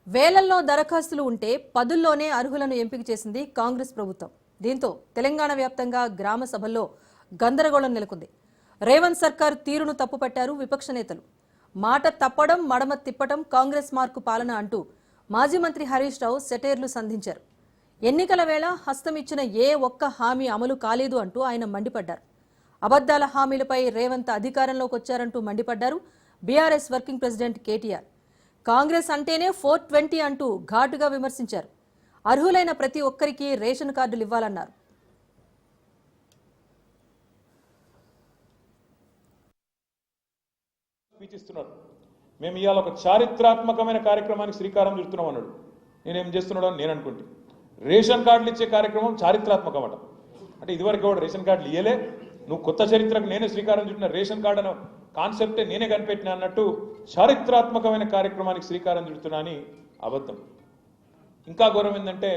వేలల్లో దరఖాస్తులు ఉంటే పదుల్లోనే అర్హులను ఎంపిక చేసింది కాంగ్రెస్ ప్రభుత్వం. దీంతో తెలంగాణ వ్యాప్తంగా గ్రామ సభల్లో గందరగోళం నెలకొంది. రేవంత్ సర్కార్ తీరును తప్పుపట్టారు విపక్ష నేతలు. మాట తప్పడం మడమ తిప్పడం కాంగ్రెస్ మార్కు పాలన అంటూ మాజీ మంత్రి హరీష్ రావు సెటైర్లు సంధించారు. ఎన్నికల వేళ హస్తం ఇచ్చిన ఏ ఒక్క హామీ అమలు కాలేదు అంటూ ఆయన మండిపడ్డారు. అబద్దాల హామీలపై రేవంత్ అధికారంలోకి వచ్చారంటూ మండిపడ్డారు BRS working president KTR. Congress అంటేనే 420 అంటూ ఘాటుగా విమర్శించారు. అర్హులైన ప్రతి ఒక్కరికి రేషన్ కార్డులు ఇవ్వాలన్నారు. మేము ఇవాళ ఒక చారిత్రాత్మకమైన కార్యక్రమానికి శ్రీకారం చుడుతున్నాం అన్నాడు. నేనేం చేస్తున్నాడు అని నేను అనుకుంటే రేషన్ కార్డులు ఇచ్చే కార్యక్రమం చారిత్రాత్మకం అట. అంటే ఇదివరకు కూడా రేషన్ కార్డులు ఇయ్యలే, నువ్వు కొత్త చరిత్రకు నేనే శ్రీకారం చుట్టిన రేషన్ కార్డు అనే కాన్సెప్టే నేనే కనిపెట్టినా అన్నట్టు చారిత్రాత్మకమైన కార్యక్రమానికి శ్రీకారం చుడుతున్నా అని అబద్ధం. ఇంకా ఘోరం ఏంటంటే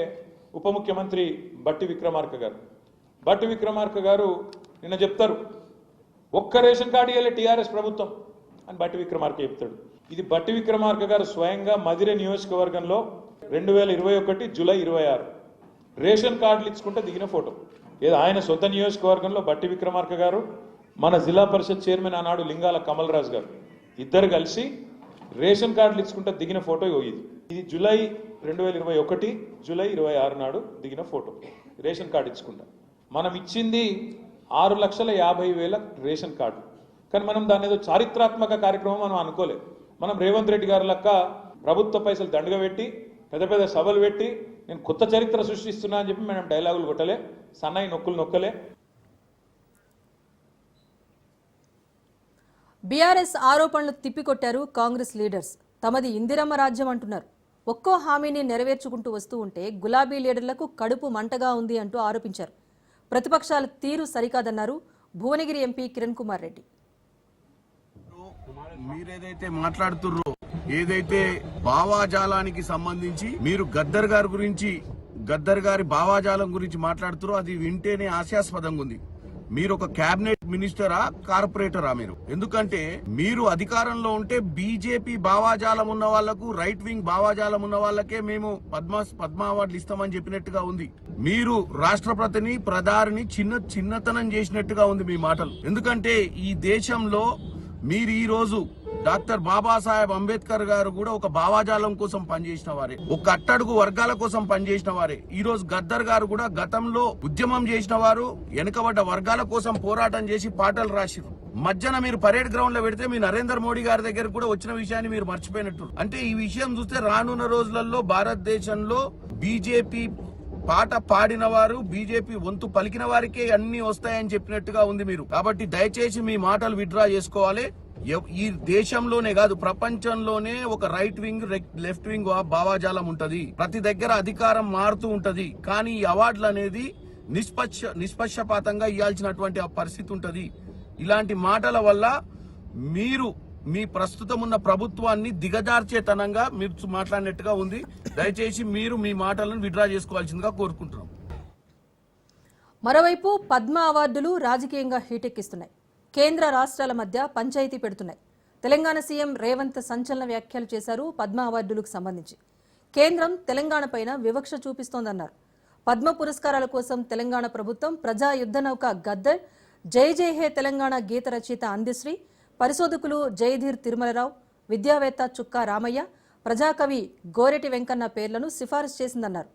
ఉప ముఖ్యమంత్రి బట్టి విక్రమార్క గారు నిన్న చెప్తారు ఒక్క రేషన్ కార్డు ఇవ్వలే టీఆర్ఎస్ ప్రభుత్వం అని బట్టి విక్రమార్క చెప్తాడు. ఇది బట్టి విక్రమార్క గారు స్వయంగా మదిరే నియోజకవర్గంలో 2021 జూలై 26 రేషన్ కార్డులు ఇచ్చుకుంటే దిగిన ఫోటో. ఏదో ఆయన సొంత నియోజకవర్గంలో బట్టి విక్రమార్క గారు మన జిల్లా పరిషత్ చైర్మన్ ఆనాడు లింగాల కమల్ రాజు గారు ఇద్దరు కలిసి రేషన్ కార్డులు ఇచ్చుకుంటే దిగిన ఫోటో ఇది జూలై 2021 జూలై 26 నాడు దిగిన ఫోటో. రేషన్ కార్డు ఇచ్చుకుంటా మనం ఇచ్చింది 6,50,000 రేషన్ కార్డు. కానీ మనం దాని ఏదో చారిత్రాత్మక కార్యక్రమం మనం అనుకోలేదు. మనం రేవంత్ రెడ్డి గారి లెక్క ప్రభుత్వ పైసలు దండగా పెట్టి పెద్ద పెద్ద సభలు పెట్టి నేను కొత్త చరిత్ర సృష్టిస్తున్నా అని చెప్పి మనం డైలాగులు కొట్టలే, సన్నాయి నొక్కులు నొక్కలే. బీఆర్ఎస్ ఆరోపణలు తిప్పికొట్టారు కాంగ్రెస్ లీడర్స్. తమది ఇందిరమ్మ రాజ్యం అంటున్నారు. ఒక్కో హామీని నెరవేర్చుకుంటూ వస్తూ ఉంటే గులాబీ లీడర్లకు కడుపు మంటగా ఉంది అంటూ ఆరోపించారు. ప్రతిపక్షాల తీరు సరికాదన్నారు భువనగిరి ఎంపీ కిరణ్ కుమార్ రెడ్డి. మీరేదైతే మాట్లాడుతుర్రో ఏదైతే భావాజాలానికి సంబంధించి మీరు గద్దర్ గారి భావాజాలం గురించి మాట్లాడుతురో అది వింటేనే హాస్యాస్పదంగా ఉంది. మీరు ఒక కేబినెట్ మినిస్టరా కార్పొరేటరా? మీరు ఎందుకంటే మీరు అధికారంలో ఉంటే బీజేపీ భావాజాలం ఉన్న వాళ్లకు, రైట్ వింగ్ భావాజాలం ఉన్న వాళ్ళకే మేము పద్మ అవార్డులు ఇస్తామని చెప్పినట్టుగా ఉంది. మీరు రాష్ట్రపతిని ప్రధాని చిన్నతనం చేసినట్టుగా ఉంది మీ మాటలు. ఎందుకంటే ఈ దేశంలో మీరు ఈ రోజు డాక్టర్ బాబాసాహెబ్ అంబేద్కర్ గారు కూడా ఒక భావాజాలం కోసం పనిచేసిన వారే, ఒక అట్టడుగు వర్గాల కోసం పనిచేసిన వారే. ఈ రోజు గద్దర్ గారు కూడా గతంలో ఉద్యమం చేసిన వారు, వెనుకబడ్డ వర్గాల కోసం పోరాటం చేసి పాటలు రాసిరు. మధ్యన మీరు పరేడ్ గ్రౌండ్ లో పెడితే మీ నరేంద్ర మోడీ గారి దగ్గర కూడా వచ్చిన విషయాన్ని మీరు మర్చిపోయినట్టు. అంటే ఈ విషయం చూస్తే రానున్న రోజులలో భారతదేశంలో బీజేపీ పాట పాడిన వారు, బీజేపీ వంతు పలికిన వారికే అన్ని వస్తాయని చెప్పినట్టుగా ఉంది మీరు. కాబట్టి దయచేసి మీ మాటలు విత్డ్రా చేసుకోవాలి. ఈ దేశంలోనే కాదు ప్రపంచంలోనే ఒక రైట్ వింగ్ లెఫ్ట్ వింగ్ భావాజాలం ఉంటది. ప్రతి దగ్గర అధికారం మారుతూ ఉంటది. కానీ ఈ అవార్డులు అనేది నిష్పక్షపాతంగా ఇవ్వాల్సినటువంటి ఆ పరిస్థితి ఉంటది. ఇలాంటి మాటల వల్ల మీరు మీ ప్రస్తుతం ఉన్న ప్రభుత్వాన్ని దిగజార్చేతనంగా మీరు మాట్లాడినట్టుగా ఉంది. దయచేసి మీరు మీ మాటలను విత్డ్రా చేసుకోవాల్సిందిగా కోరుకుంటున్నాం. మరోవైపు పద్మ అవార్డులు రాజకీయంగా హీటెక్కిస్తున్నాయి. కేంద్ర రాష్ట్రాల మధ్య పంచాయతీ పెడుతున్నాయి. తెలంగాణ సీఎం రేవంత్ సంచలన వ్యాఖ్యలు చేశారు పద్మ అవార్డులకు సంబంధించి. కేంద్రం తెలంగాణపైన వివక్ష చూపిస్తోందన్నారు. పద్మ పురస్కారాల కోసం తెలంగాణ ప్రభుత్వం ప్రజా యుద్ధ నౌక గద్దర్, జై జై హే తెలంగాణ గీత రచయిత అందశ్రీ, పరిశోధకులు జయధీర్ తిరుమలరావు, విద్యావేత్త చుక్కా రామయ్య, ప్రజాకవి గోరెటి వెంకన్న పేర్లను సిఫారసు చేసిందన్నారు.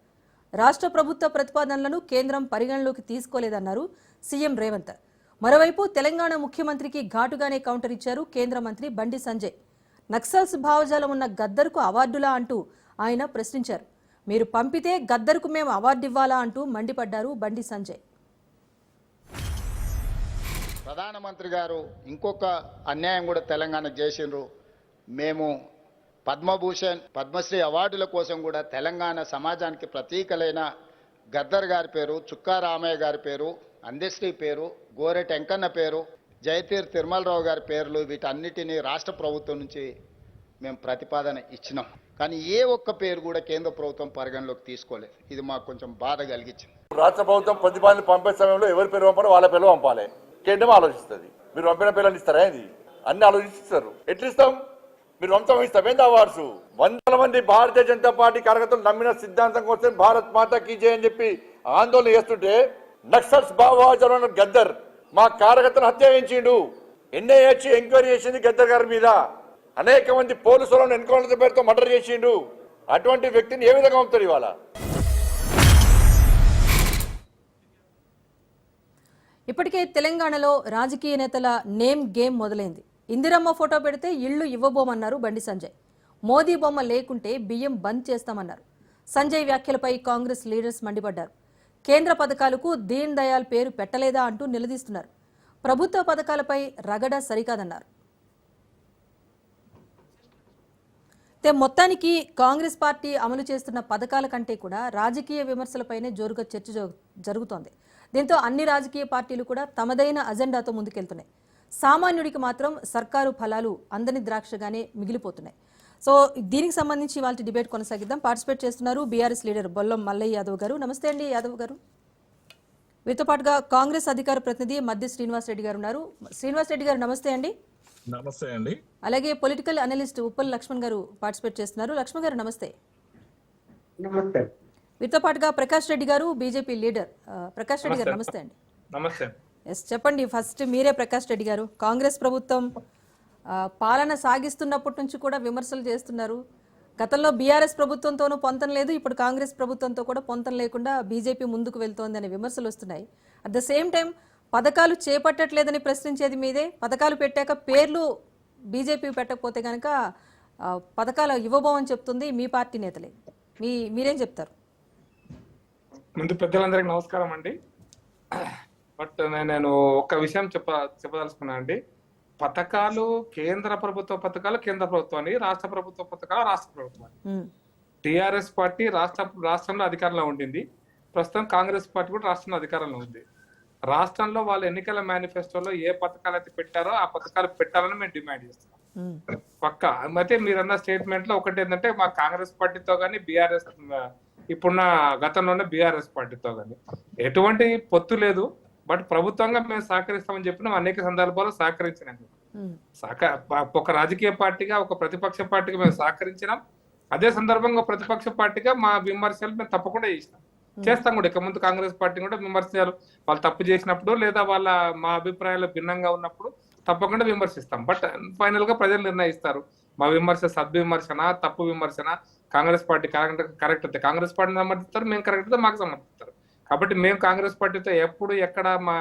రాష్ట్ర ప్రభుత్వ ప్రతిపాదనలను కేంద్రం పరిగణలోకి తీసుకోలేదన్నారు సీఎం రేవంత్. మరోవైపు తెలంగాణ ముఖ్యమంత్రికి ఘాటుగానే కౌంటర్ ఇచ్చారు కేంద్ర మంత్రి బండి సంజయ్. నక్సల్స్ భావజాలం ఉన్న గద్దర్కు అవార్డులా అంటూ ఆయన ప్రశ్నించారు. మీరు పంపితే గద్దర్కు మేము అవార్డు ఇవ్వాలా అంటూ మండిపడ్డారు బండి సంజయ్. ప్రధానమంత్రి గారు ఇంకొక అన్యాయం కూడా తెలంగాణకు చేసిండ్రు. మేము పద్మభూషణ్, పద్మశ్రీ అవార్డుల కోసం కూడా తెలంగాణ సమాజానికి ప్రతీకలైన గద్దర్ గారి పేరు, చుక్కా రామయ్య గారి పేరు, అందశ్రీ పేరు, గోరెటి వెంకన్న పేరు, జయతీర్ తిరుమలరావు గారి పేర్లు, వీటన్నిటినీ రాష్ట్ర ప్రభుత్వం నుంచి మేము ప్రతిపాదన ఇచ్చినాం. కానీ ఏ ఒక్క పేరు కూడా కేంద్ర ప్రభుత్వం పరిగణలోకి తీసుకోలేదు. ఇది మాకు కొంచెం బాధ కలిగించింది. రాష్ట్ర ప్రభుత్వం ప్రతిపాదన పంపే సమయంలో ఎవరి పేరు పంపాలో వాళ్ళ పేర్లు పంపాలి. కేంద్రం ఆలోచిస్తుంది. మీరు పంపిన పిల్లలు ఇస్తారా? ఇది అన్ని ఆలోచిస్తారు. ఎట్లా ఇస్తాం? మీరు వంశం వహిస్తామేంది అవార్డ్స్? వందల మంది భారతీయ జనతా పార్టీ కార్యకర్తలు నమ్మిన సిద్ధాంతం కోసం భారత్ మాతా కీ జై అని చెప్పి ఆందోళన చేస్తుంటే నక్సల్స్ భావజాలం గద్దర్ మా కార్యకర్తను హత్య చేయించిండు. ఎన్ఐఏ ఎంక్వైరీ చేసింది గద్దర్ గారి మీద. అనేక మంది పోలీసులను ఎన్కౌంటర్ పేరుతో మర్డర్ చేసిండు. అటువంటి వ్యక్తిని ఏ విధంగా పంపుతారు ఇవాళ? ఇప్పటికే తెలంగాణలో రాజకీయ నేతల నేమ్ గేమ్ మొదలైంది. ఇందిరమ్మ ఫోటో పెడితే ఇళ్లు ఇవ్వబోమన్నారు బండి సంజయ్. మోదీ బొమ్మ లేకుంటే బియ్యం బంద్ చేస్తామన్నారు. సంజయ్ వ్యాఖ్యలపై కాంగ్రెస్ లీడర్స్ మండిపడ్డారు. కేంద్ర పథకాలకు దీన్ దయాల్ పేరు పెట్టలేదా అంటూ నిలదీస్తున్నారు. ప్రభుత్వ పథకాలపై రగడ సరికాదన్నారు. మొత్తానికి కాంగ్రెస్ పార్టీ అమలు చేస్తున్న పథకాల కంటే కూడా రాజకీయ విమర్శలపైనే జోరుగా చర్చ జరుగుతోంది. దీంతో అన్ని రాజకీయ పార్టీలు కూడా తమదైన అజెండాతో ముందుకెళ్తున్నాయి. సామాన్యుడికి మాత్రం సర్కారు ఫలాలు అందని ద్రాక్షగానే మిగిలిపోతున్నాయి. సో దీనికి సంబంధించి ఇవాళ డిబేట్ కొనసాగిద్దాం. పార్టిసిపేట్ చేస్తున్నారు బీఆర్ఎస్ లీడర్ బొల్లం మల్లయ్య యాదవ్ గారు. నమస్తే అండి యాదవ్ గారు. వీరితో పాటుగా కాంగ్రెస్ అధికార ప్రతినిధి మద్ది శ్రీనివాస్ రెడ్డి గారు ఉన్నారు. శ్రీనివాస్ రెడ్డి గారు నమస్తే అండి. నమస్తే అండి. అలాగే పొలిటికల్ అనలిస్ట్ ఉప్పల్ లక్ష్మణ్ గారు పార్టిసిపేట్ చేస్తున్నారు. లక్ష్మణ్ గారు నమస్తే. నమస్తే. వీరితో పాటుగా ప్రకాష్ రెడ్డి గారు బీజేపీ లీడర్. ప్రకాష్ రెడ్డి గారు నమస్తే అండి. నమస్తే. ఎస్ చెప్పండి. ఫస్ట్ మీరే ప్రకాష్ రెడ్డి గారు. కాంగ్రెస్ ప్రభుత్వం పాలన సాగిస్తున్నప్పటి నుంచి కూడా విమర్శలు చేస్తున్నారు. గతంలో బీఆర్ఎస్ ప్రభుత్వంతోనూ పొంతం లేదు, ఇప్పుడు కాంగ్రెస్ ప్రభుత్వంతో కూడా పొంతం లేకుండా బీజేపీ ముందుకు వెళ్తోంది అనే విమర్శలు వస్తున్నాయి. అట్ ద సేమ్ టైం పథకాలు చేపట్టట్లేదని ప్రశ్నించేది మీదే. పథకాలు పెట్టాక పేర్లు బీజేపీ పెట్టకపోతే కనుక పథకాలు ఇవ్వబోమని చెప్తుంది మీ పార్టీ నేతలే. మీరేం చెప్తారు? ముందు పెద్దలందరికీ నమస్కారం అండి. బట్ నేను ఒక విషయం చెప్పదలుచుకున్నా అండి. పథకాలు కేంద్ర ప్రభుత్వ పథకాలు కేంద్ర ప్రభుత్వాన్ని, రాష్ట్ర ప్రభుత్వ పథకాలు రాష్ట్ర ప్రభుత్వాన్ని. టిఆర్ఎస్ పార్టీ రాష్ట్రంలో అధికారంలో ఉండింది. ప్రస్తుతం కాంగ్రెస్ పార్టీ కూడా రాష్ట్రంలో అధికారంలో ఉంది. రాష్ట్రంలో వాళ్ళ ఎన్నికల మేనిఫెస్టోలో ఏ పథకాలు అయితే పెట్టారో ఆ పథకాలు పెట్టాలని మేము డిమాండ్ చేస్తున్నాం. పక్కా. అయితే మీరన్న స్టేట్మెంట్ లో ఒకటి ఏంటంటే మా కాంగ్రెస్ పార్టీతో కానీ బీఆర్ఎస్ ఇప్పుడున్న గతంలోనే బీఆర్ఎస్ పార్టీతో కానీ ఎటువంటి పొత్తు లేదు. బట్ ప్రభుత్వంగా మేము సహకరిస్తామని చెప్పినాం. అనేక సందర్భాల్లో సహకరించినాం. ఒక రాజకీయ పార్టీగా, ఒక ప్రతిపక్ష పార్టీగా మేము సహకరించినాం. అదే సందర్భంగా ప్రతిపక్ష పార్టీగా మా విమర్శలు మేము తప్పకుండా చేస్తాం కూడా. ఇక ముందు కాంగ్రెస్ పార్టీ కూడా విమర్శలు వాళ్ళు తప్పు చేసినప్పుడు లేదా వాళ్ళ మా అభిప్రాయాలు భిన్నంగా ఉన్నప్పుడు తప్పకుండా విమర్శిస్తాం. బట్ ఫైనల్ గా ప్రజలు నిర్ణయిస్తారు. మా విమర్శ సద్విమర్శన, తప్పు విమర్శన. కాంగ్రెస్ పార్టీ కరెక్ట్ అయితే కాంగ్రెస్ పార్టీని సమర్థిస్తారు, మేము కరెక్ట్ అయితే మాకు సమర్థిస్తారు. కాబట్టి మేము కాంగ్రెస్ పార్టీతో ఎప్పుడు ఎక్కడ మా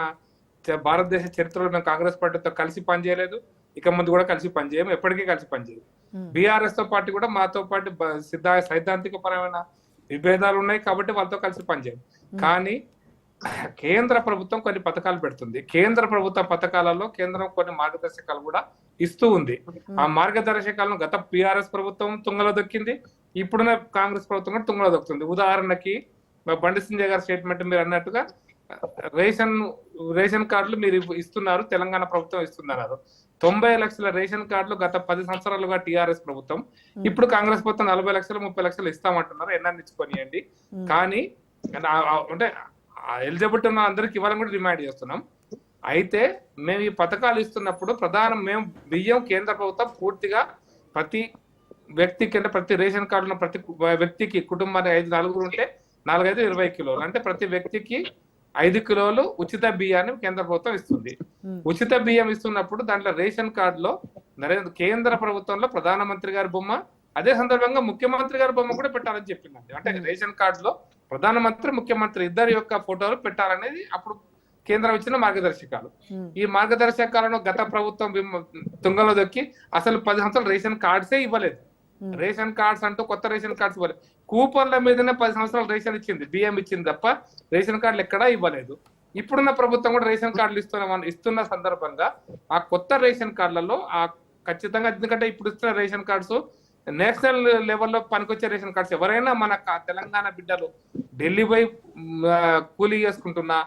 భారతదేశ చరిత్రలో మేము కాంగ్రెస్ పార్టీతో కలిసి పనిచేయలేదు. ఇక ముందు కూడా కలిసి పనిచేయము, ఎప్పటికీ కలిసి పనిచేయము. బీఆర్ఎస్ తో పాటు కూడా మాతో పాటు సైద్ధాంతిక పరమైన విభేదాలు ఉన్నాయి కాబట్టి వాళ్ళతో కలిసి పనిచేయము. కానీ కేంద్ర ప్రభుత్వం కొన్ని పథకాలు పెడుతుంది. కేంద్ర ప్రభుత్వ పథకాలలో కేంద్రం కొన్ని మార్గదర్శకాలు కూడా ఇస్తూ ఉంది. ఆ మార్గదర్శకాలను గత బీఆర్ఎస్ ప్రభుత్వం తుంగలో దొక్కింది, ఇప్పుడున్న కాంగ్రెస్ ప్రభుత్వం కూడా తుంగలో దొక్కుతుంది. ఉదాహరణకి బండి సంజయ్ గారి స్టేట్మెంట్ మీరు అన్నట్టుగా రేషన్ కార్డులు మీరు ఇస్తున్నారు, తెలంగాణ ప్రభుత్వం ఇస్తున్నారు. 90 లక్షల రేషన్ కార్డులు గత 10 సంవత్సరాలుగా టీఆర్ఎస్ ప్రభుత్వం, ఇప్పుడు కాంగ్రెస్ ప్రభుత్వం 40 లక్షలు 30 లక్షలు ఇస్తామంటున్నారు. ఎన్నాన్ని ఇచ్చుకోనియండి. కానీ అంటే ఎలిజిబిలిటీ ఉన్న అందరికి ఇవ్వాలని కూడా డిమాండ్ చేస్తున్నాం. అయితే మేము ఈ పథకాలు ఇస్తున్నప్పుడు మేము బియ్యం కేంద్ర ప్రభుత్వం పూర్తిగా ప్రతి వ్యక్తికి, అంటే ప్రతి రేషన్ కార్డు ఉన్న ప్రతి వ్యక్తికి, కుటుంబానికి 5 నలుగురు ఉంటే 4, 5, 20 కిలోలు, అంటే ప్రతి వ్యక్తికి 5 కిలోలు ఉచిత బియ్యాన్ని కేంద్ర ప్రభుత్వం ఇస్తుంది. ఉచిత బియ్యం ఇస్తున్నప్పుడు దాంట్లో రేషన్ కార్డులో కేంద్ర ప్రభుత్వంలో ప్రధానమంత్రి గారి బొమ్మ, అదే సందర్భంగా ముఖ్యమంత్రి గారి బొమ్మ కూడా పెట్టాలని చెప్పిందండి. అంటే రేషన్ కార్డులో ప్రధానమంత్రి, ముఖ్యమంత్రి ఇద్దరి యొక్క ఫోటోలు పెట్టాలనేది అప్పుడు కేంద్రం ఇచ్చిన మార్గదర్శకాలు. ఈ మార్గదర్శకాలను గత ప్రభుత్వం తుంగలో దొక్కి అసలు 10 సంవత్సరాలు రేషన్ కార్డ్సే ఇవ్వలేదు. రేషన్ కార్డ్స్ అంటూ కొత్త రేషన్ కార్డ్స్ ఇవ్వలేదు. కూపన్ల మీదనే 10 సంవత్సరాలు రేషన్ ఇచ్చింది, బియ్యం ఇచ్చింది తప్ప రేషన్ కార్డులు ఎక్కడా ఇవ్వలేదు. ఇప్పుడున్న ప్రభుత్వం కూడా రేషన్ కార్డులు ఇస్తున్న సందర్భంగా ఆ కొత్త రేషన్ కార్డులలో ఖచ్చితంగా, ఎందుకంటే ఇప్పుడు ఇస్తున్న రేషన్ కార్డ్స్ నేషనల్ లెవెల్లో పనికొచ్చే రేషన్ కార్డ్స్. ఎవరైనా మన తెలంగాణ బిడ్డలు ఢిల్లీ పోయి కూలీ చేసుకుంటున్నా,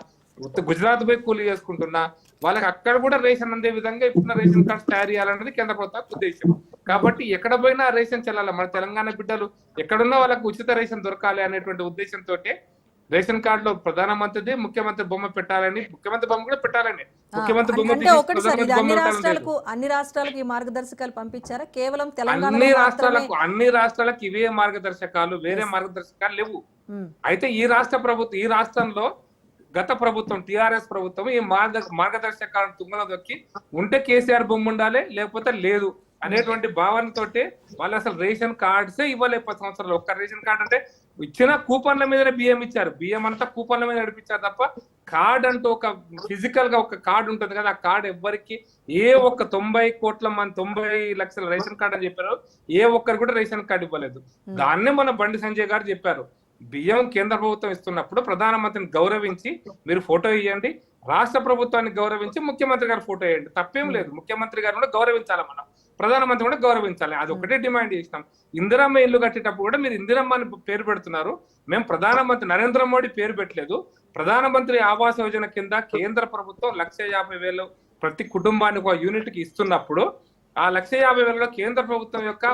గుజరాత్ పోయి కూలీ చేసుకుంటున్నా, వాళ్ళకి అక్కడ కూడా రేషన్ అందే విధంగా ఇప్పుడున్న రేషన్ కార్డ్స్ తయారు చేయాలన్నది కేంద్ర ప్రభుత్వం ఉద్దేశం. కాబట్టి ఎక్కడ పోయినా రేషన్ చెల్లాలి, మన తెలంగాణ బిడ్డలు ఎక్కడున్నా వాళ్ళకి ఉచిత రేషన్ దొరకాలి అనేటువంటి ఉద్దేశంతో రేషన్ కార్డులో ప్రధానమంత్రిది ముఖ్యమంత్రి బొమ్మ పెట్టాలని, ముఖ్యమంత్రి బొమ్మ కూడా పెట్టాలని, ముఖ్యమంత్రి బొమ్మ అంటే తీసి ఒకటి సార్, ఇది ప్రధానమంత్రి బొమ్మ పెట్టాలని లేదు. అన్ని రాష్ట్రాలకు ఈ మార్గదర్శకాలు పంపించారా? కేవలం తెలంగాణ అన్ని రాష్ట్రాలకు ఇవే మార్గదర్శకాలు, వేరే మార్గదర్శకాలు లేవు. అయితే ఈ రాష్ట్రంలో గత ప్రభుత్వం టిఆర్ఎస్ ప్రభుత్వం ఈ మార్గదర్శకాలను తుంగలో దొక్కి ఉంటే కేసీఆర్ బొమ్మ ఉండాలి, లేకపోతే లేదు అనేటువంటి భావనతోటి వాళ్ళు అసలు రేషన్ కార్డ్సే ఇవ్వలేదు 10 సంవత్సరాలు. ఒక్క రేషన్ కార్డ్ అంటే ఇచ్చిన కూపన్ల మీదనే బియ్యం ఇచ్చారు, బియ్యం అంతా కూపన్ల మీద నడిపించారు తప్ప కార్డ్ అంటూ ఒక ఫిజికల్ గా ఒక కార్డు ఉంటుంది కదా, ఆ కార్డు ఎవ్వరికి ఏ ఒక్క 90 లక్షల రేషన్ కార్డు అని చెప్పారు, ఏ ఒక్కరు కూడా రేషన్ కార్డు ఇవ్వలేదు. దాన్నే మన బండి సంజయ్ గారు చెప్పారు, బియ్యం కేంద్ర ప్రభుత్వం ఇస్తున్నప్పుడు ప్రధానమంత్రిని గౌరవించి మీరు ఫోటో ఇవ్వండి, రాష్ట్ర ప్రభుత్వాన్ని గౌరవించి ముఖ్యమంత్రి గారు ఫోటో వేయండి, తప్పేం లేదు. ముఖ్యమంత్రి గారు కూడా గౌరవించాలి, మనం ప్రధానమంత్రి కూడా గౌరవించాలి. అది ఒకటే డిమాండ్ చేసినాం. ఇందిరమ్మ ఇల్లు కట్టేటప్పుడు కూడా మీరు ఇందిరమ్మ అని పేరు పెడుతున్నారు, మేము ప్రధానమంత్రి నరేంద్ర మోడీ పేరు పెట్టలేదు. ప్రధానమంత్రి ఆవాస్ యోజన కింద కేంద్ర ప్రభుత్వం 1,50,000 ప్రతి కుటుంబానికి ఒక యూనిట్ కి ఇస్తున్నప్పుడు ఆ 1,50,000లో కేంద్ర ప్రభుత్వం యొక్క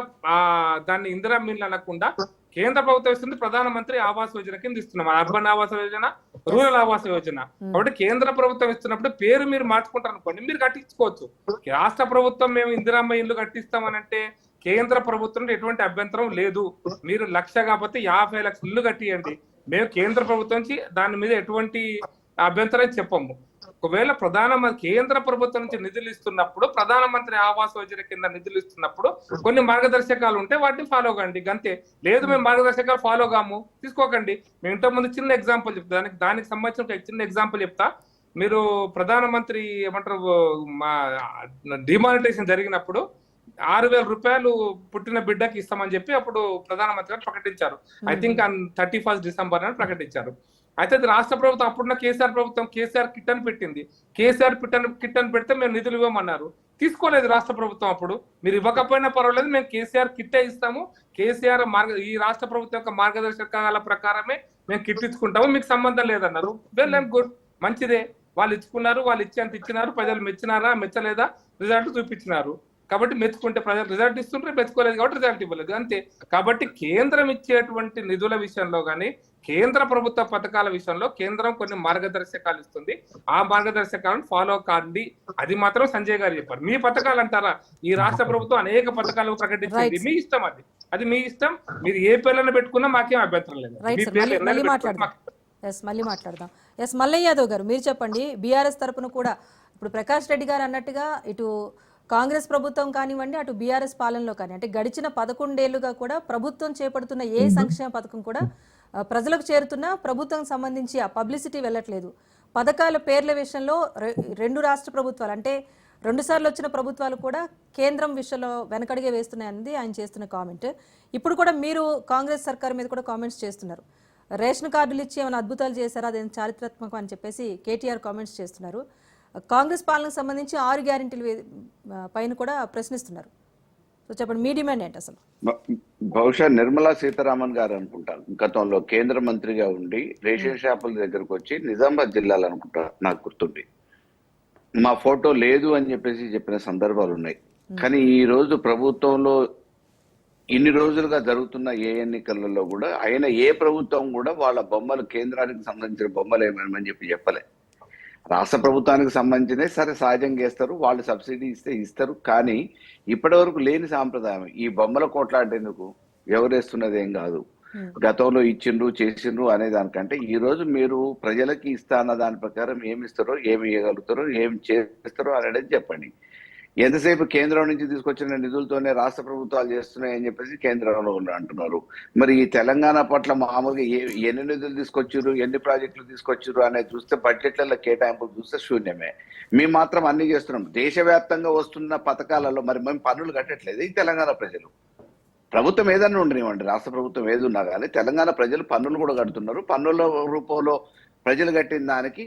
దాన్ని ఇందిరమ్మ ఇల్లు అనకుండా కేంద్ర ప్రభుత్వం ఇస్తుంది ప్రధానమంత్రి ఆవాస్ యోజన కింద ఇస్తున్నాం. Urban Awas Yojana, rural Awas Yojana. కాబట్టి కేంద్ర ప్రభుత్వం ఇస్తున్నప్పుడు పేరు మీరు మార్చుకుంటారు అనుకోండి, మీరు కట్టించుకోవచ్చు. రాష్ట్ర ప్రభుత్వం మేము ఇందిరమ్మ ఇల్లు కట్టిస్తామనంటే కేంద్ర ప్రభుత్వం ఎటువంటి అభ్యంతరం లేదు. మీరు 1,00,000 కాకపోతే 50 లక్షల ఇల్లు కట్టియండి, మేము కేంద్ర ప్రభుత్వం నుంచి దాని మీద ఎటువంటి అభ్యంతరం చెప్పము. ఒకవేళ కేంద్ర ప్రభుత్వం నుంచి నిధులు ఇస్తున్నప్పుడు, ప్రధానమంత్రి ఆవాస్ యోజన కింద నిధులు ఇస్తున్నప్పుడు కొన్ని మార్గదర్శకాలు ఉంటే వాటిని ఫాలో కండి, అంతే. లేదు మేము మార్గదర్శకాలు ఫాలో కాము, తీసుకోకండి. మేము ఇంతకుముందు చిన్న ఎగ్జాంపుల్ చెప్తా, దానికి సంబంధించిన ఒక చిన్న ఎగ్జాంపుల్ చెప్తా. మీరు ప్రధానమంత్రి ఏమంటారు డిమానిటైజేషన్ జరిగినప్పుడు 6,000 రూపాయలు పుట్టిన బిడ్డకి ఇస్తామని చెప్పి అప్పుడు ప్రధానమంత్రి గారు ప్రకటించారు. ఐ థింక్ 31 డిసెంబర్ అని ప్రకటించారు. అయితే అది రాష్ట్ర ప్రభుత్వం అప్పుడున్న కేసీఆర్ ప్రభుత్వం కేసీఆర్ కిట్ అని పెట్టింది. కేసీఆర్ కిట్ అని పెడితే మేము నిధులు ఇవ్వమన్నారు, తీసుకోలేదు రాష్ట్ర ప్రభుత్వం. అప్పుడు మీరు ఇవ్వకపోయినా పర్వాలేదు, మేము కేసీఆర్ కిట్టే ఇస్తాము, కేసీఆర్ ఈ రాష్ట్ర ప్రభుత్వం యొక్క మార్గదర్శకాల ప్రకారమే మేము కిట్ ఇచ్చుకుంటాము, మీకు సంబంధం లేదన్నారు. వెల్ అండ్ గుడ్, మంచిదే. వాళ్ళు ఇచ్చుకున్నారు, వాళ్ళు ఇచ్చేంత ఇచ్చినారు, ప్రజలు మెచ్చినారా మెచ్చలేదా రిజల్ట్ చూపించినారు. కాబట్టి మెచ్చుకుంటే ప్రజలు రిజల్ట్ ఇస్తుంటే, మెచ్చుకోలేదు కాబట్టి రిజల్ట్ ఇవ్వలేదు, అంతే. కాబట్టి కేంద్రం ఇచ్చేటువంటి నిధుల విషయంలో కానీ కేంద్ర ప్రభుత్వ పథకాల విషయంలో కేంద్రం కొన్ని మార్గదర్శకాలు ఇస్తుంది, ఆ మార్గదర్శకాలను ఫాలో కాండి. అది మాత్రం సంజయ్ గారు చెప్పారు. మీ పథకాలు అంటారా, ఈ రాష్ట్ర ప్రభుత్వం అనేక పథకాలు ప్రకటించింది, మీ ఇష్టం, అది మీ ఇష్టం. మీరు ఏ పేర్లను పెట్టుకున్నా మాకేం అభ్యంతరం లేదు. మళ్ళీ మాట్లాడదాం. మల్లయ్య యాదవ్ గారు, మీరు చెప్పండి. బీఆర్ఎస్ తరపున కూడా ఇప్పుడు ప్రకాష్ రెడ్డి గారు అన్నట్టుగా ఇటు కాంగ్రెస్ ప్రభుత్వం కానివ్వండి, అటు బీఆర్ఎస్ పాలనలో కానీ, అంటే గడిచిన 11 ఏళ్లుగా కూడా ప్రభుత్వం చేపడుతున్న ఏ సంక్షేమ పథకం కూడా ప్రజలకు చేరుతున్న ప్రభుత్వం సంబంధించి ఆ పబ్లిసిటీ వెళ్ళట్లేదు. పథకాల పేర్ల విషయంలో 2 రాష్ట్ర ప్రభుత్వాలు, అంటే 2 సార్లు వచ్చిన ప్రభుత్వాలు కూడా కేంద్రం విషయంలో వెనకడిగే వేస్తున్నాయన్నది ఆయన చేస్తున్న కామెంట్. ఇప్పుడు కూడా మీరు కాంగ్రెస్ సర్కార్ మీద కూడా కామెంట్స్ చేస్తున్నారు. రేషన్ కార్డులు ఇచ్చి ఏమైనా అద్భుతాలు చేశారా, అదేం చారిత్రాత్మకం అని చెప్పేసి కేటీఆర్ కామెంట్స్ చేస్తున్నారు. కాంగ్రెస్ పాలనకు సంబంధించి 6 గ్యారెంటీలు పైన కూడా ప్రశ్నిస్తున్నారు. సో చెప్పండి, మీ డిమాండ్ ఏంటి అసలు? బహుశా నిర్మలా సీతారామన్ గారు అనుకుంటాను, గతంలో కేంద్ర మంత్రిగా ఉండి రేషన్ షాపుల దగ్గరకు వచ్చి నిజామాబాద్ జిల్లాలో అనుకుంటా, నాకు గుర్తుంది, మా ఫోటో లేదు అని చెప్పిన సందర్భాలు ఉన్నాయి. కానీ ఈ రోజు ప్రభుత్వంలో ఇన్ని రోజులుగా జరుగుతున్న ఏ ఎన్నికలలో కూడా ఆయన ఏ ప్రభుత్వం కూడా వాళ్ళ బొమ్మలు కేంద్రానికి సంబంధించిన బొమ్మలు ఏమని చెప్పలే. రాష్ట్ర ప్రభుత్వానికి సంబంధించినే సరే సహజంగా వేస్తారు, వాళ్ళు సబ్సిడీ ఇస్తే ఇస్తారు. కానీ ఇప్పటి వరకు లేని సాంప్రదాయం ఈ బొమ్మల కోట్లాడేందుకు, ఎవరేస్తున్నది ఏం కాదు, గతంలో ఇచ్చిండ్రు చేసిండ్రు అనే దానికంటే ఈ రోజు మీరు ప్రజలకి ఇస్తా అన్న దాని ప్రకారం ఏమి ఇస్తారో, ఏమి ఇవ్వగలుగుతారో, ఏమి చేస్తారో అనేది చెప్పండి. ఎంతసేపు కేంద్రం నుంచి తీసుకొచ్చిన నిధులతోనే రాష్ట్ర ప్రభుత్వాలు చేస్తున్నాయని చెప్పేసి కేంద్రంలో అంటున్నారు. మరి ఈ తెలంగాణ పట్ల మామూలుగా ఎన్ని నిధులు తీసుకొచ్చారు, ఎన్ని ప్రాజెక్టులు తీసుకొచ్చారు అనేది చూస్తే బడ్జెట్లలో కేటాయింపులు చూస్తే శూన్యమే. మేము మాత్రం అన్ని చేస్తున్నాం. దేశవ్యాప్తంగా వస్తున్న పథకాలలో మరి మేము పన్నులు కట్టట్లేదు. ఈ తెలంగాణ ప్రజలు, ప్రభుత్వం ఏదన్నా ఉండనివ్వండి, రాష్ట్ర ప్రభుత్వం ఏది ఉన్నా కానీ తెలంగాణ ప్రజలు పన్నులు కూడా కడుతున్నారు. పన్నుల రూపంలో ప్రజలు కట్టిన దానికి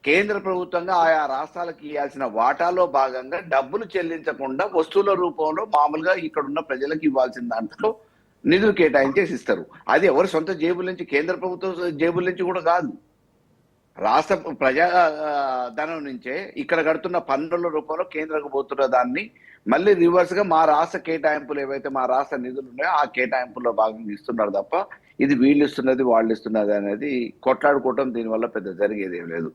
కేంద్ర ప్రభుత్వంగా ఆయా రాష్ట్రాలకు ఇవ్వాల్సిన వాటాలో భాగంగా డబ్బులు చెల్లించకుండా వస్తువుల రూపంలో మామూలుగా ఇక్కడ ఉన్న ప్రజలకు ఇవ్వాల్సిన దాంట్లో నిధులు కేటాయించేసి ఇస్తారు. అది ఎవరి సొంత జేబుల నుంచి, కేంద్ర ప్రభుత్వం జేబుల నుంచి కూడా కాదు, రాష్ట్ర ప్రజా ధనం నుంచే ఇక్కడ కడుతున్న పన్నుల రూపంలో కేంద్రకు పోతున్న దాన్ని మళ్ళీ రివర్స్ గా మా రాష్ట్ర కేటాయింపులు ఏవైతే మా రాష్ట్ర నిధులు ఉన్నాయో ఆ కేటాయింపుల్లో భాగంగా ఇస్తున్నారు తప్ప ఇది వీళ్ళు ఇస్తున్నది వాళ్ళు ఇస్తున్నది అనేది కొట్లాడుకోవటం దీనివల్ల పెద్ద జరిగేది ఏం లేదు.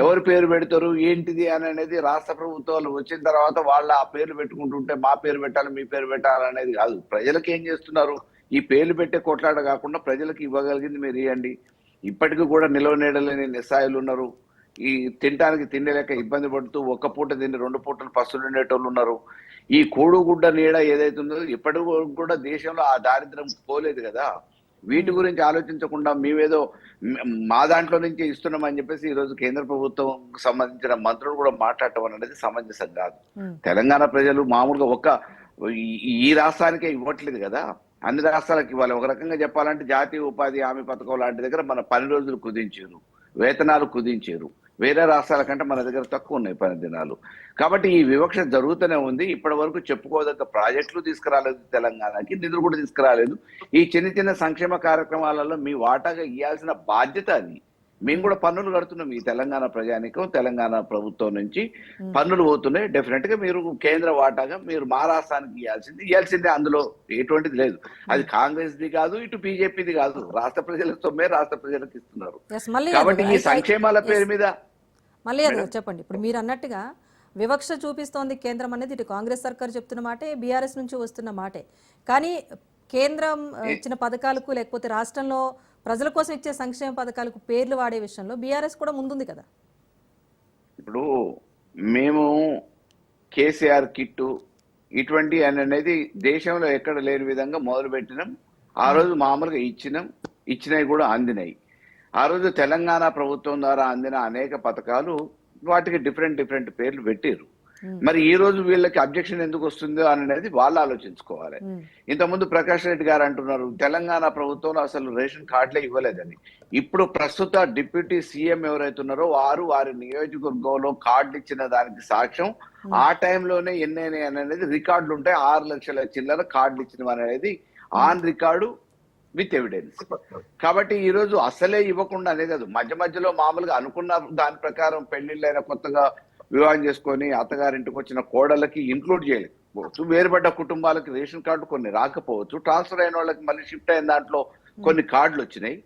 ఎవరు పేరు పెడతారు ఏంటిది అని అనేది రాష్ట్ర ప్రభుత్వాలు వచ్చిన తర్వాత వాళ్ళ ఆ పేర్లు పెట్టుకుంటుంటే మా పేరు పెట్టాలి మీ పేరు పెట్టాలి అనేది కాదు. ప్రజలకు ఏం చేస్తున్నారు, ఈ పేర్లు పెట్టే కొట్లాట కాకుండా ప్రజలకు ఇవ్వగలిగింది మీరు ఇవ్వండి. ఇప్పటికీ కూడా నిలవనేడలేని నిస్సాయులు ఉన్నారు. ఈ తినడానికి తిండి లేక ఇబ్బంది పడుతూ ఒక్క పూట తిని 2 పూటలు పస్తులు ఉండేటోళ్ళు ఉన్నారు. ఈ కూడుగుడ్డ నీడ ఏదైతే ఉందో ఇప్పటి కూడా దేశంలో ఆ దారిద్ర్యం పోలేదు కదా. వీటి గురించి ఆలోచించకుండా మేమేదో మా దాంట్లో నుంచి ఇస్తున్నామని చెప్పేసి ఈ రోజు కేంద్ర ప్రభుత్వం సంబంధించిన మంత్రులు కూడా మాట్లాడటం అనేది సమంజసం కాదు. తెలంగాణ ప్రజలు మామూలుగా ఈ రాష్ట్రానికే ఇవ్వట్లేదు కదా, అన్ని రాష్ట్రాలకు ఇవ్వాలి. ఒక రకంగా చెప్పాలంటే జాతీయ ఉపాధి హామీ పథకం లాంటి దగ్గర మన పని రోజులు కుదించారు, వేతనాలు కుదించారు. వేరే రాష్ట్రాల కంటే మన దగ్గర తక్కువ ఉన్నాయి పని దినాలు. కాబట్టి ఈ వివక్ష జరుగుతూనే ఉంది. ఇప్పటి వరకు చెప్పుకోదగ్గ ప్రాజెక్టులు తీసుకురాలేదు, తెలంగాణకి నిధులు కూడా తీసుకురాలేదు. ఈ చిన్న చిన్న సంక్షేమ కార్యక్రమాలలో మీ వాటాగా ఇవ్వాల్సిన బాధ్యత అది. మేము కూడా పన్నులు కడుతున్నాం. ఈ తెలంగాణ ప్రజానికం తెలంగాణ ప్రభుత్వం నుంచి పన్నులు పోతున్నాయి. డెఫినెట్ గా మీరు కేంద్ర వాటాగా మీరు మా రాష్ట్రానికి ఇవ్వాల్సిందే, అందులో ఎటువంటిది లేదు. అది కాంగ్రెస్ ది కాదు, ఇటు బీజేపీది కాదు. రాష్ట్ర ప్రజల సొమ్మే రాష్ట్ర ప్రజలకు ఇస్తున్నారు. కాబట్టి ఈ సంక్షేమాల పేరు మీద మళ్ళీ అది చెప్పండి. ఇప్పుడు మీరు అన్నట్టుగా వివక్ష చూపిస్తోంది కేంద్రం అనేది ఇటు కాంగ్రెస్ సర్కార్ చెప్తున్న మాటే, బీఆర్ఎస్ నుంచి వస్తున్న మాటే. కానీ కేంద్రం ఇచ్చిన పథకాలకు లేకపోతే రాష్ట్రంలో ప్రజల కోసం ఇచ్చే సంక్షేమ పథకాలకు పేర్లు వాడే విషయంలో బీఆర్ఎస్ కూడా ముందుంది కదా. ఇప్పుడు మేము కేసీఆర్ కిట్టు ఇటువంటి అనేది దేశంలో ఎక్కడ లేని విధంగా మొదలు పెట్టినాం. ఆ రోజు మామూలుగా ఇచ్చినవి కూడా అందినాయి. ఆ రోజు తెలంగాణ ప్రభుత్వం ద్వారా అందిన అనేక పథకాలు వాటికి డిఫరెంట్ పేర్లు పెట్టారు. మరి ఈ రోజు వీళ్ళకి అబ్జెక్షన్ ఎందుకు వస్తుందో అనేది వాళ్ళు ఆలోచించుకోవాలి. ఇంతకుముందు ప్రకాష్ రెడ్డి గారు అంటున్నారు తెలంగాణ ప్రభుత్వంలో అసలు రేషన్ కార్డులే ఇవ్వలేదని. ఇప్పుడు ప్రస్తుత డిప్యూటీ సీఎం ఎవరైతే ఉన్నారో వారి నియోజకవర్గంలో కార్డులు ఇచ్చిన దానికి సాక్ష్యం ఆ టైంలోనే ఎన్నైనా అనేది రికార్డులు ఉంటాయి. 6 లక్షల చిల్లర కార్డులు ఇచ్చిన అనేది ఆన్ రికార్డు విత్ ఎవిడెన్స్. కాబట్టి ఈ రోజు అసలే ఇవ్వకుండా అనేది కాదు, మధ్యలో మామూలుగా అనుకున్న దాని ప్రకారం పెళ్లిళ్ళైన కొత్తగా వివాహం చేసుకొని అత్తగారింటికి వచ్చిన కోడలకి ఇంక్లూడ్ చేయలేకపోవచ్చు. వేరుపడ్డ కుటుంబాలకి రేషన్ కార్డు కొన్ని రాకపోవచ్చు. ట్రాన్స్ఫర్ అయిన వాళ్ళకి మళ్ళీ షిఫ్ట్ అయిన దాంట్లో కొన్ని కార్డులు వచ్చినాయి.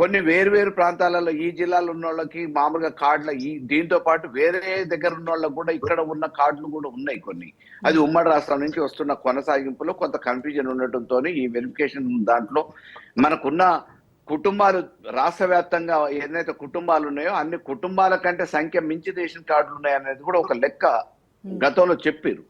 కొన్ని వేరు ప్రాంతాలలో ఈ జిల్లాలో ఉన్న వాళ్ళకి మామూలుగా కార్డుల దీంతో పాటు వేరే దగ్గర ఉన్న వాళ్ళకి కూడా ఇక్కడ ఉన్న కార్డులు కూడా ఉన్నాయి కొన్ని. అది ఉమ్మడి రాష్ట్రం నుంచి వస్తున్న కొనసాగింపులో కొంత కన్ఫ్యూజన్ ఉండటంతో ఈ వెరిఫికేషన్ దాంట్లో మనకున్న కుటుంబాలు రాష్ట్ర వ్యాప్తంగా ఏదైతే కుటుంబాలు ఉన్నాయో అన్ని కుటుంబాల కంటే సంఖ్య మించి రేషన్ కార్డులు ఉన్నాయి అనేది కూడా ఒక లెక్క గతంలో చెప్పారు.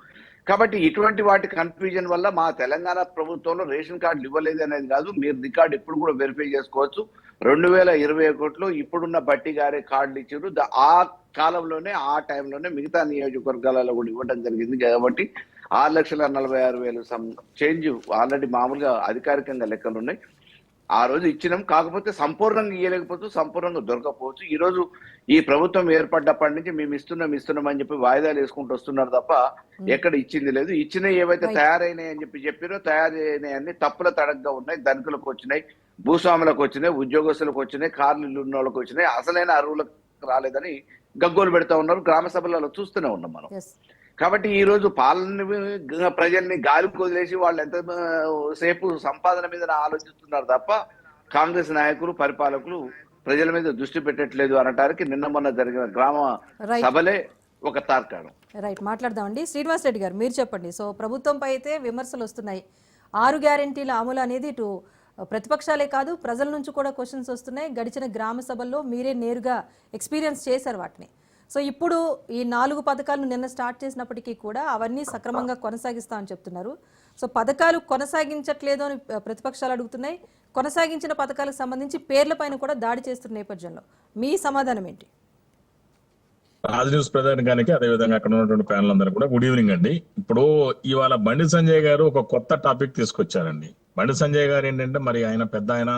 కాబట్టి ఇటువంటి వాటి కన్ఫ్యూజన్ వల్ల మా తెలంగాణ ప్రభుత్వంలో రేషన్ కార్డులు ఇవ్వలేదు అనేది కాదు. మీరు రికార్డు ఇప్పుడు కూడా వెరిఫై చేసుకోవచ్చు. 2021లో ఇప్పుడున్న బట్టి గారే కార్డులు ఇచ్చారు. ఆ కాలంలోనే ఆ టైంలోనే మిగతా నియోజకవర్గాలలో కూడా ఇవ్వడం జరిగింది. కాబట్టి 6,46,000 చేంజ్ ఆల్రెడీ మామూలుగా అధికారికంగా లెక్కలు ఉన్నాయి. ఆ రోజు ఇచ్చినాం. కాకపోతే సంపూర్ణంగా ఇవ్వలేకపోవచ్చు, సంపూర్ణంగా దొరకపోవచ్చు. ఈ రోజు ఈ ప్రభుత్వం ఏర్పడ్డప్పటి నుంచి మేము ఇస్తున్నాం అని చెప్పి వాయిదాలు వేసుకుంటూ వస్తున్నారు తప్ప ఎక్కడ ఇచ్చింది లేదు. ఇచ్చినవి ఏవైతే తయారైనాయి అని చెప్పారో తయారైనాయన్ని తప్పుల తడగ్గా ఉన్నాయి. ధనికులకు వచ్చినాయి, భూస్వాములకు వచ్చినాయి, ఉద్యోగస్తులకు వచ్చినాయి, కార్లు ఇల్లు ఉన్న వాళ్ళకి వచ్చినాయి. అసలైన అర్హులకు రాలేదని గగ్గోలు పెడతా ఉన్నారు. గ్రామ సభలలో చూస్తూనే ఉన్నాం మనం. కాబట్టి ఈ రోజు పాలన ప్రజల్ని గాలికి వదిలేసి వాళ్ళు ఎంత సేపు సంపాదన మీద ఆలోచిస్తున్నారు తప్ప కాంగ్రెస్ నాయకులు పరిపాలకులు ప్రజల మీద దృష్టి పెట్టట్లేదు అనటానికి నిన్న మొన్న జరిగిన గ్రామ సభలే ఒక తార్కాణం. రైట్, మాట్లాడదామండి. శ్రీనివాస్ రెడ్డి గారు మీరు చెప్పండి. సో ప్రభుత్వంపై అయితే విమర్శలు వస్తున్నాయి. 6 గ్యారెంటీల అమలు అనేది ఇటు ప్రతిపక్షాలే కాదు ప్రజల నుంచి కూడా క్వశ్చన్స్ వస్తున్నాయి. గడిచిన గ్రామ సభల్లో మీరే నేరుగా ఎక్స్పీరియన్స్ చేశారు వాటిని. సో ఇప్పుడు ఈ 4 పథకాలను నిన్న స్టార్ట్ చేసినప్పటికీ కూడా అవన్నీ సక్రమంగా కొనసాగిస్తామని చెప్తున్నారు. సో పథకాలు కొనసాగించట్లేదు అని ప్రతిపక్షాలు అడుగుతున్నాయి. కొనసాగించిన పథకాలకు సంబంధించి పేర్లపైన కూడా దాడి చేస్తున్న నేపథ్యంలో మీ సమాధానం ఏంటి? రాజ్ న్యూస్ ప్రధానికానికి అదేవిధంగా అక్కడ ఉన్నటువంటి ప్యానల్ అందరూ కూడా గుడ్ ఈవినింగ్ అండి. ఇప్పుడు ఇవాళ బండి సంజయ్ గారు ఒక కొత్త టాపిక్ తీసుకొచ్చారండి. బండి సంజయ్ గారు ఏంటంటే మరి ఆయన పెద్ద ఆయన,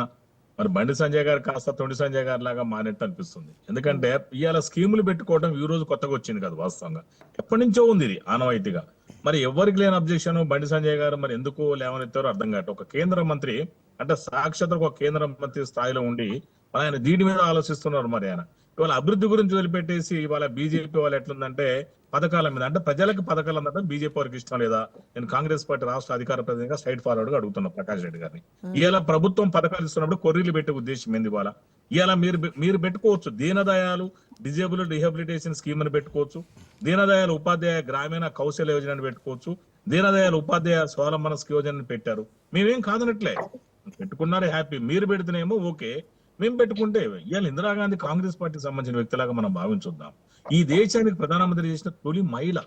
మరి బండి సంజయ్ గారు కాస్త తొండి సంజయ్ గారి లాగా మారినట్టు అనిపిస్తుంది. ఎందుకంటే ఇవాళ స్కీములు పెట్టుకోవడం ఈ రోజు కొత్తగా వచ్చింది కదా, వాస్తవంగా ఎప్పటి నుంచో ఉంది ఇది ఆనవాయితీగా. మరి ఎవరికి లేని అబ్జెక్షన్ బండి సంజయ్ గారు మరి ఎందుకు లేవనెత్తారో అర్థం కాదు. ఒక కేంద్ర మంత్రి అంటే సాక్షాత్ ఒక కేంద్ర మంత్రి స్థాయిలో ఉండి ఆయన దీని మీద ఆలోచిస్తున్నారు. మరి ఆయన ఇవాళ అభివృద్ధి గురించి వదిలిపెట్టేసి ఇవాళ బీజేపీ వాళ్ళు ఎట్లుందంటే పథకాల మీద, అంటే ప్రజలకు పథకాలు అందడం బీజేపీ వారికి ఇష్టం లేదా? నేను కాంగ్రెస్ పార్టీ రాష్ట్ర అధికార ప్రతినిధిగా స్ట్రైట్ ఫార్వర్డ్ గా అడుగుతున్నా ప్రకాష్ రెడ్డి గారిని. ఇవాళ ప్రభుత్వం పథకాలు ఇస్తున్నప్పుడు కొర్రీలు పెట్టే ఉద్దేశం ఏంది? ఇవాళ మీరు పెట్టుకోవచ్చు దీనదయాలు డిజేబుల్ రిహాబిలిటేషన్ స్కీమ్ అని పెట్టుకోవచ్చు, దీనదయాలు ఉపాధ్యాయ గ్రామీణ కౌశల్య యోజన పెట్టుకోవచ్చు, దీనదయాలు ఉపాధ్యాయ స్వావలంబన యోజన పెట్టారు. మేమేం కాదనట్లే, పెట్టుకున్నారే హ్యాపీ. మీరు పెడితేనేమో ఓకే, మేము పెట్టుకుంటే ఇవాళ ఇందిరాగాంధీ కాంగ్రెస్ పార్టీకి సంబంధించిన వ్యక్తిలాగా మనం భావించుద్దాం. ఈ దేశానికి ప్రధానమంత్రి చేసిన తొలి మహిళ,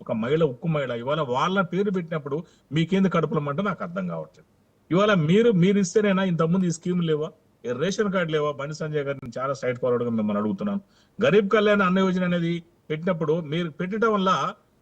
ఒక మహిళ, ఉక్కు మహిళ. ఇవాళ వాళ్ళ పేరు పెట్టినప్పుడు మీకేంది కడుపులమంటే నాకు అర్థం కావట్లేదు. ఇవాళ మీరు ఇస్తేనేనా ఇంతకుముందు ఈ స్కీమ్ లేవా? రేషన్ కార్డు లేవా? బండి సంజయ్ గారిని చాలా స్ట్రైట్ ఫార్వర్డ్ గా మిమ్మల్ని అడుగుతున్నాను. గరీబ్ కళ్యాణ్ అన్న యోజన అనేది పెట్టినప్పుడు మీరు పెట్టడం వల్ల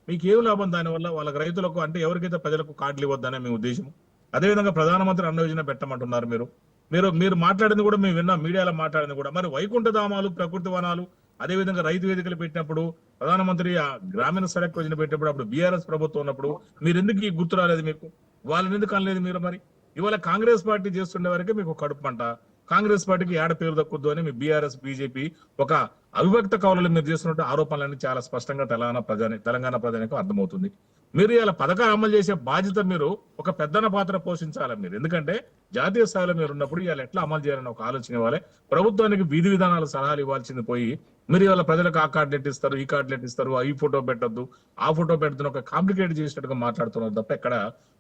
మీకు ఏం లాభం? దానివల్ల వాళ్ళకి రైతులకు, అంటే ఎవరికైతే ప్రజలకు కార్డులు ఇవ్వద్దనే మీ ఉద్దేశం. అదేవిధంగా ప్రధానమంత్రి అన్న యోజన పెట్టమంటున్నారు మీరు మాట్లాడింది కూడా మేము విన్నాం, మీడియాలో మాట్లాడింది కూడా. మరి వైకుంఠ ధామాలు, ప్రకృతి వనాలు, అదేవిధంగా రైతు వేదికలు పెట్టినప్పుడు, ప్రధానమంత్రి గ్రామీణ సడక్ యోజన పెట్టినప్పుడు, అప్పుడు బీఆర్ఎస్ ప్రభుత్వం ఉన్నప్పుడు మీరు ఎందుకు ఈ గుర్తు రాలేదు? మీకు వాళ్ళని ఎందుకు అనలేదు మీరు? మరి ఇవాళ కాంగ్రెస్ పార్టీ చేస్తుండే వరకే మీకు కడుపు పంట. కాంగ్రెస్ పార్టీకి ఏడ పేరు దక్కుద్దు అని మీ బీఆర్ఎస్ బీజేపీ ఒక అవిభక్త కౌలు మీరు చేస్తున్నట్టు ఆరోపణలన్నీ చాలా స్పష్టంగా తెలంగాణ ప్రజలకు అర్థమవుతుంది. మీరు ఇలా పథకాలు అమలు చేసే బాధ్యత మీరు ఒక పెద్దన పాత్ర పోషించాలి మీరు. ఎందుకంటే జాతీయ స్థాయిలో మీరు ఉన్నప్పుడు ఇవాళ ఎట్లా అమలు చేయాలని ఒక ఆలోచన ఇవ్వాలి. ప్రభుత్వానికి విధి విధానాలు సలహాలు ఇవ్వాల్సింది పోయి మీరు ఇవాళ ప్రజలకు ఆ కార్డులు ఎట్టిస్తారు, ఈ కార్డులు ఎట్టిస్తారు, ఈ ఫోటో పెట్టద్దు, ఆ ఫోటో పెడుతున్న ఒక కాంప్లికేట్ చేసినట్టుగా మాట్లాడుతున్నారు తప్ప ఎక్కడ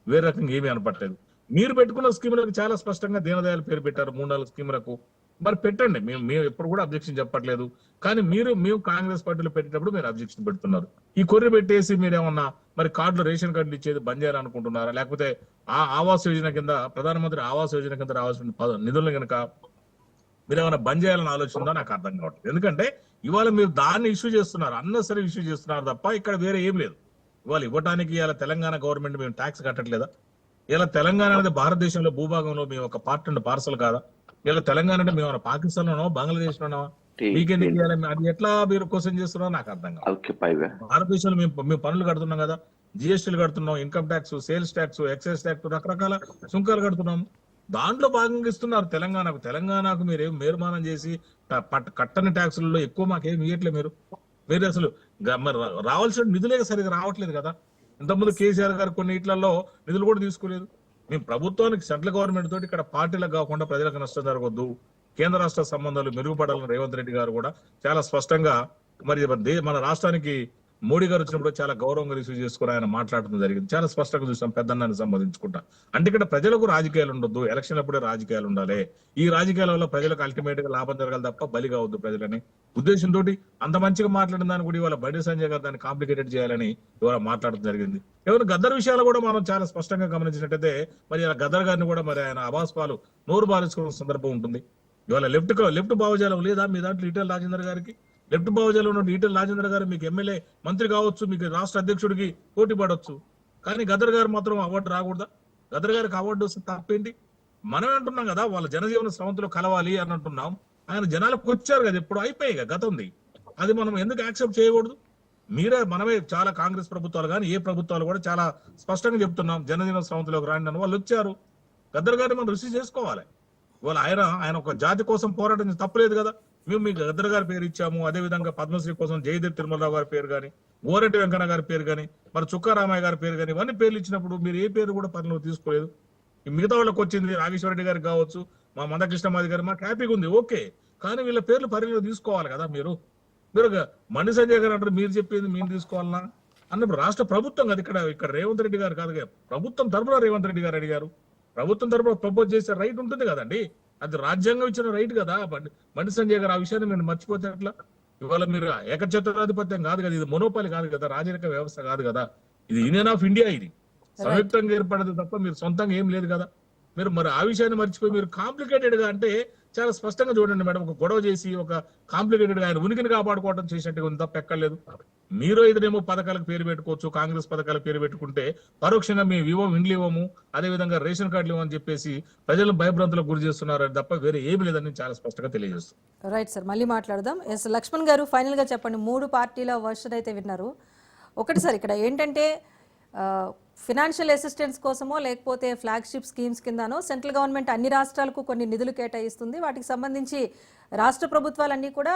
వేరే రకంగా ఏమీ అనపట్లేదు. మీరు పెట్టుకున్న స్కీములకు చాలా స్పష్టంగా దీనదయాలు పేరు పెట్టారు, 3-4 స్కీములకు. మరి పెట్టండి, మేము ఎప్పుడు కూడా అబ్జెక్షన్ చెప్పట్లేదు. కానీ మేము కాంగ్రెస్ పార్టీలో పెట్టేటప్పుడు మీరు అబ్జెక్షన్ పెడుతున్నారు. ఈ కొర్రి పెట్టేసి మీరేమన్నా మరి కార్డులు, రేషన్ కార్డులు ఇచ్చేది బంద్ చేయాలనుకుంటున్నారా? లేకపోతే ఆ ఆవాస్ యోజన కింద, ప్రధానమంత్రి ఆవాస్ యోజన కింద రావాల్సిన నిధులను కనుక మీరు ఏమైనా బంద్ చేయాలని ఆలోచన ఉందో నాకు అర్థం కావట్లేదు. ఎందుకంటే ఇవాళ మీరు దాన్ని ఇష్యూ చేస్తున్నారు, అన్నసరి ఇష్యూ చేస్తున్నారు తప్ప ఇక్కడ వేరే ఏం లేదు. ఇవాళ ఇవ్వడానికి ఇవాళ తెలంగాణ గవర్నమెంట్ మేము ట్యాక్స్ కట్టట్లేదా? ఇలా తెలంగాణ అనేది భారతదేశంలో భూభాగంలో మేము ఒక పార్ట్ అండ్ పార్సల్ కాదా? ఇలా తెలంగాణ అంటే మేము పాకిస్తాన్ లోనో బంగ్లాదేశ్ లోనో మీకెందుకు ఇవ్వాలి? అది ఎట్లా మీరు క్వశ్చన్ చేస్తున్నారో నాకు అర్థం కాదు. భారతదేశంలో మేము పనులు కడుతున్నాం కదా, జిఎస్టీలు కడుతున్నాం, income tax, sales tax, excise tax, రకరకాల సుంకాలు కడుతున్నాం. దాంట్లో భాగంగా ఇస్తున్నారు తెలంగాణకు మీరు మేర్మానం చేసి కట్టని ట్యాక్సులలో ఎక్కువ మాకేం ఇవ్వట్లేదు. మీరు అసలు మరి రావాల్సిన నిధులే సరిగా రావట్లేదు కదా. ఇంతకుముందు కేసీఆర్ గారు కొన్ని ఇళ్లలో నిధులు కూడా తీసుకోలేదు. మేము ప్రభుత్వానికి, సెంట్రల్ గవర్నమెంట్ తోటి ఇక్కడ పార్టీలకు కాకుండా ప్రజలకు నష్టం జరగొద్దు, కేంద్ర రాష్ట్ర సంబంధాలు మెరుగుపడాలని రేవంత్ రెడ్డి గారు కూడా చాలా స్పష్టంగా మరి మన రాష్ట్రానికి మోడీ గారు వచ్చినప్పుడు చాలా గౌరవంగా రిసీవ్ చేసుకుని ఆయన మాట్లాడటం జరిగింది. చాలా స్పష్టంగా చూసాం పెద్దన్నాన్ని సంబంధించుకుంటా. అంటే ఇక్కడ ప్రజలకు రాజకీయాలు ఉండొద్దు, ఎలక్షన్ అప్పుడే రాజకీయాలు ఉండాలి. ఈ రాజకీయాల వల్ల ప్రజలకు అల్టిమేట్ గా లాభం జరగాలి తప్ప బలి కావద్దు ప్రజలని ఉద్దేశంతో అంత మంచిగా మాట్లాడిన దాన్ని కూడా ఇవాళ బండి సంజయ్ గారు దాన్ని కాంప్లికేటెడ్ చేయాలని ఇవాళ మాట్లాడటం జరిగింది. ఎవరు గద్దర్ విషయాలు కూడా మనం చాలా స్పష్టంగా గమనించినట్టయితే మరి ఇలా గద్దర్ గారిని కూడా మరి ఆయన అబాస్పాలు నోరు బారించుకున్న సందర్భం ఉంటుంది. ఇవాళ లెఫ్ట్ భావజాలం లేదా మీ దాంట్లో ఈటెల రాజేందర్ గారికి? లెఫ్ట్ భావజాలం ఉన్న ఈటెల రాజేందర్ గారు మీకు ఎమ్మెల్యే, మంత్రి కావచ్చు, మీకు రాష్ట్ర అధ్యక్షుడికి పోటీ పడవచ్చు. కానీ గద్దర్ గారు మాత్రం అవార్డు రాకూడదా? గద్దర్ గారికి అవార్డు వస్తే తప్పేంటి? మనమే అంటున్నాం కదా వాళ్ళ జనజీవన స్రవంతిలో కలవాలి అని అంటున్నాం. ఆయన జనాలకు వచ్చారు కదా, ఎప్పుడు అయిపోయాయి గతంది. అది మనం ఎందుకు యాక్సెప్ట్ చేయకూడదు? మనమే చాలా కాంగ్రెస్ ప్రభుత్వాలు కానీ ఏ ప్రభుత్వాలు కూడా చాలా స్పష్టంగా చెప్తున్నాం జనజీవన స్రవంతిలోకి రాండి అని. వాళ్ళు వచ్చారు. గద్దర్ గారిని మనం రిసీవ్ చేసుకోవాలి. ఇవాళ ఆయన ఒక జాతి కోసం పోరాటం తప్పలేదు కదా. మేము మీకు గద్దర్ గారి పేరు ఇచ్చాము. అదేవిధంగా పద్మశ్రీ కోసం జయదేవ్ తిరుమలరావు గారి పేరు కానీ, గోరెడ్డి వెంకన్న గారి పేరు కానీ, మరి చుక్కారామయ్య గారి పేరు కానీ, ఇవన్నీ పేర్లు ఇచ్చినప్పుడు మీరు ఏ పేరు కూడా పరిలో తీసుకోలేదు. మిగతా వాళ్ళకి వచ్చింది, నాగేశ్వర రెడ్డి గారికి కావచ్చు, మా మందకృష్ణమాది గారు, మాకు హ్యాపీగా ఉంది, ఓకే. కానీ వీళ్ళ పేర్లు పరిలో తీసుకోవాలి కదా. మీరు బండి సంజయ్ గారు అంటారు మీరు చెప్పేది మేము తీసుకోవాలన్నా అన్నప్పుడు రాష్ట్ర ప్రభుత్వం కదా, ఇక్కడ రేవంత్ రెడ్డి గారు కాదు కదా, ప్రభుత్వం తరఫున రేవంత్ రెడ్డి గారు అడిగారు. ప్రభుత్వం తరఫున ప్రపోజ్ చేసే రైట్ ఉంటుంది కదండి, అది రాజ్యాంగం ఇచ్చిన రైట్ కదా. బండి సంజయ్ గారు ఆ విషయాన్ని మీరు మర్చిపోతే ఎట్లా? ఇవాళ మీరు ఏకఛత్రాధిపత్యం కాదు కదా, ఇది మొనోపాలి కాదు కదా, రాజరిక వ్యవస్థ కాదు కదా, ఇది యూనియన్ ఆఫ్ ఇండియా. ఇది సంయుక్తంగా ఏర్పడదు తప్ప మీరు సొంతంగా ఏం లేదు కదా. మీరు మరి ఆ విషయాన్ని మర్చిపోయి మీరు కాంప్లికేటెడ్ గా అంటే చాలా స్పష్టంగా చూడండి మేడం, ఒక గొడవ చేసి ఒక కాంప్లికేటెడ్ గా ఆయన ఉనికిని కాపాడుకోవడం చేసినట్టుగా ఉంది తప్ప ఎక్కర్లేదు. మీరు ఇదేమో పథకాలకు పేరు పెట్టుకోవచ్చు, కాంగ్రెస్ పథకాలకు పేరు పెట్టుకుంటే పరోక్షంగా మేము ఇండ్లు ఇవ్వము, అదేవిధంగా రేషన్ కార్డులు ఇవ్వమని చెప్పేసి ప్రజలను భయభ్రాంతులకు గురి చేస్తున్నారు తప్ప వేరే ఏమి లేదని చాలా స్పష్టంగా తెలియజేస్తుంది. రైట్ సార్, మళ్ళీ మాట్లాడదాం. ఎస్ లక్ష్మణ్ గారు, ఫైనల్ గా చెప్పండి, 3 పార్టీల వర్షన్ అయితే విన్నారు. ఒకటి సార్, ఇక్కడ ఏంటంటే ఫినాన్షియల్ అసిస్టెన్స్ కోసమో లేకపోతే ఫ్లాగ్షిప్ స్కీమ్స్ కిందనో సెంట్రల్ గవర్నమెంట్ అన్ని రాష్ట్రాలకు కొన్ని నిధులు కేటాయిస్తుంది. వాటికి సంబంధించి రాష్ట్ర ప్రభుత్వాలన్నీ కూడా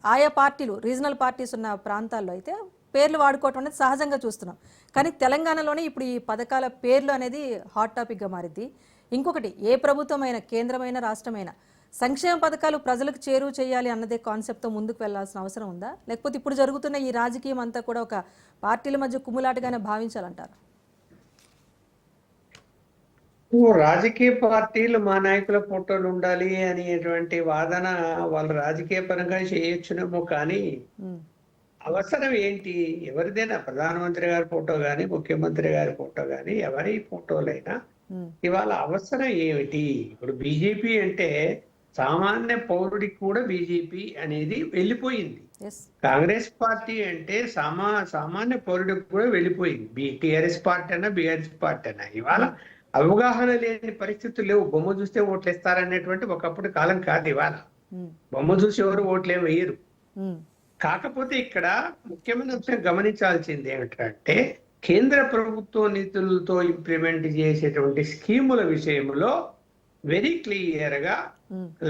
ఆయా పార్టీలు, రీజనల్ పార్టీస్ ఉన్న ప్రాంతాల్లో అయితే పేర్లు వాడుకోవటం అనేది సహజంగా చూస్తున్నాం. కానీ తెలంగాణలోనే ఇప్పుడు ఈ పథకాల పేర్లు అనేది హాట్ టాపిక్గా మారింది. ఇంకొకటి, ఏ ప్రభుత్వమైనా, కేంద్రమైన రాష్ట్రమైనా సంక్షేమ పథకాలు ప్రజలకు చేరువ చేయాలి అన్నదే కాన్సెప్ట్తో ముందుకు వెళ్లాల్సిన అవసరం ఉందా, లేకపోతే ఇప్పుడు జరుగుతున్న ఈ రాజకీయం అంతా కూడా ఒక పార్టీల మధ్య కుమ్ములాటగానే భావించాలంటారు? రాజకీయ పార్టీలు మా నాయకుల ఫోటోలు ఉండాలి అనేటువంటి వాదన వాళ్ళు రాజకీయ పరంగా చేయొచ్చునేమో, కానీ అవసరం ఏంటి? ఎవరిదైనా ప్రధానమంత్రి గారి ఫోటో కానీ, ముఖ్యమంత్రి గారి ఫోటో కానీ, ఎవరి ఫోటోలైనా ఇవాళ అవసరం ఏమిటి? ఇప్పుడు బీజేపీ అంటే సామాన్య పౌరుడికి కూడా బీజేపీ అనేది వెళ్ళిపోయింది. కాంగ్రెస్ పార్టీ అంటే సామాన్య పౌరుడికి కూడా వెళ్ళిపోయింది. టిఆర్ఎస్ పార్టీ అయినా, బీఆర్ఎస్ పార్టీ అయినా ఇవాళ అవగాహన లేని పరిస్థితులు లేవు. బొమ్మ చూస్తే ఓట్లు ఇస్తారనేటువంటి ఒకప్పుడు కాలం కాదు ఇవాళ. బొమ్మ చూసి ఎవరు ఓట్లేం వేయరు. కాకపోతే ఇక్కడ ముఖ్యమైన అంశం గమనించాల్సింది ఏమిటంటే, కేంద్ర ప్రభుత్వ నిధులతో ఇంప్లిమెంట్ చేసేటువంటి స్కీముల విషయంలో వెరీ క్లియర్ గా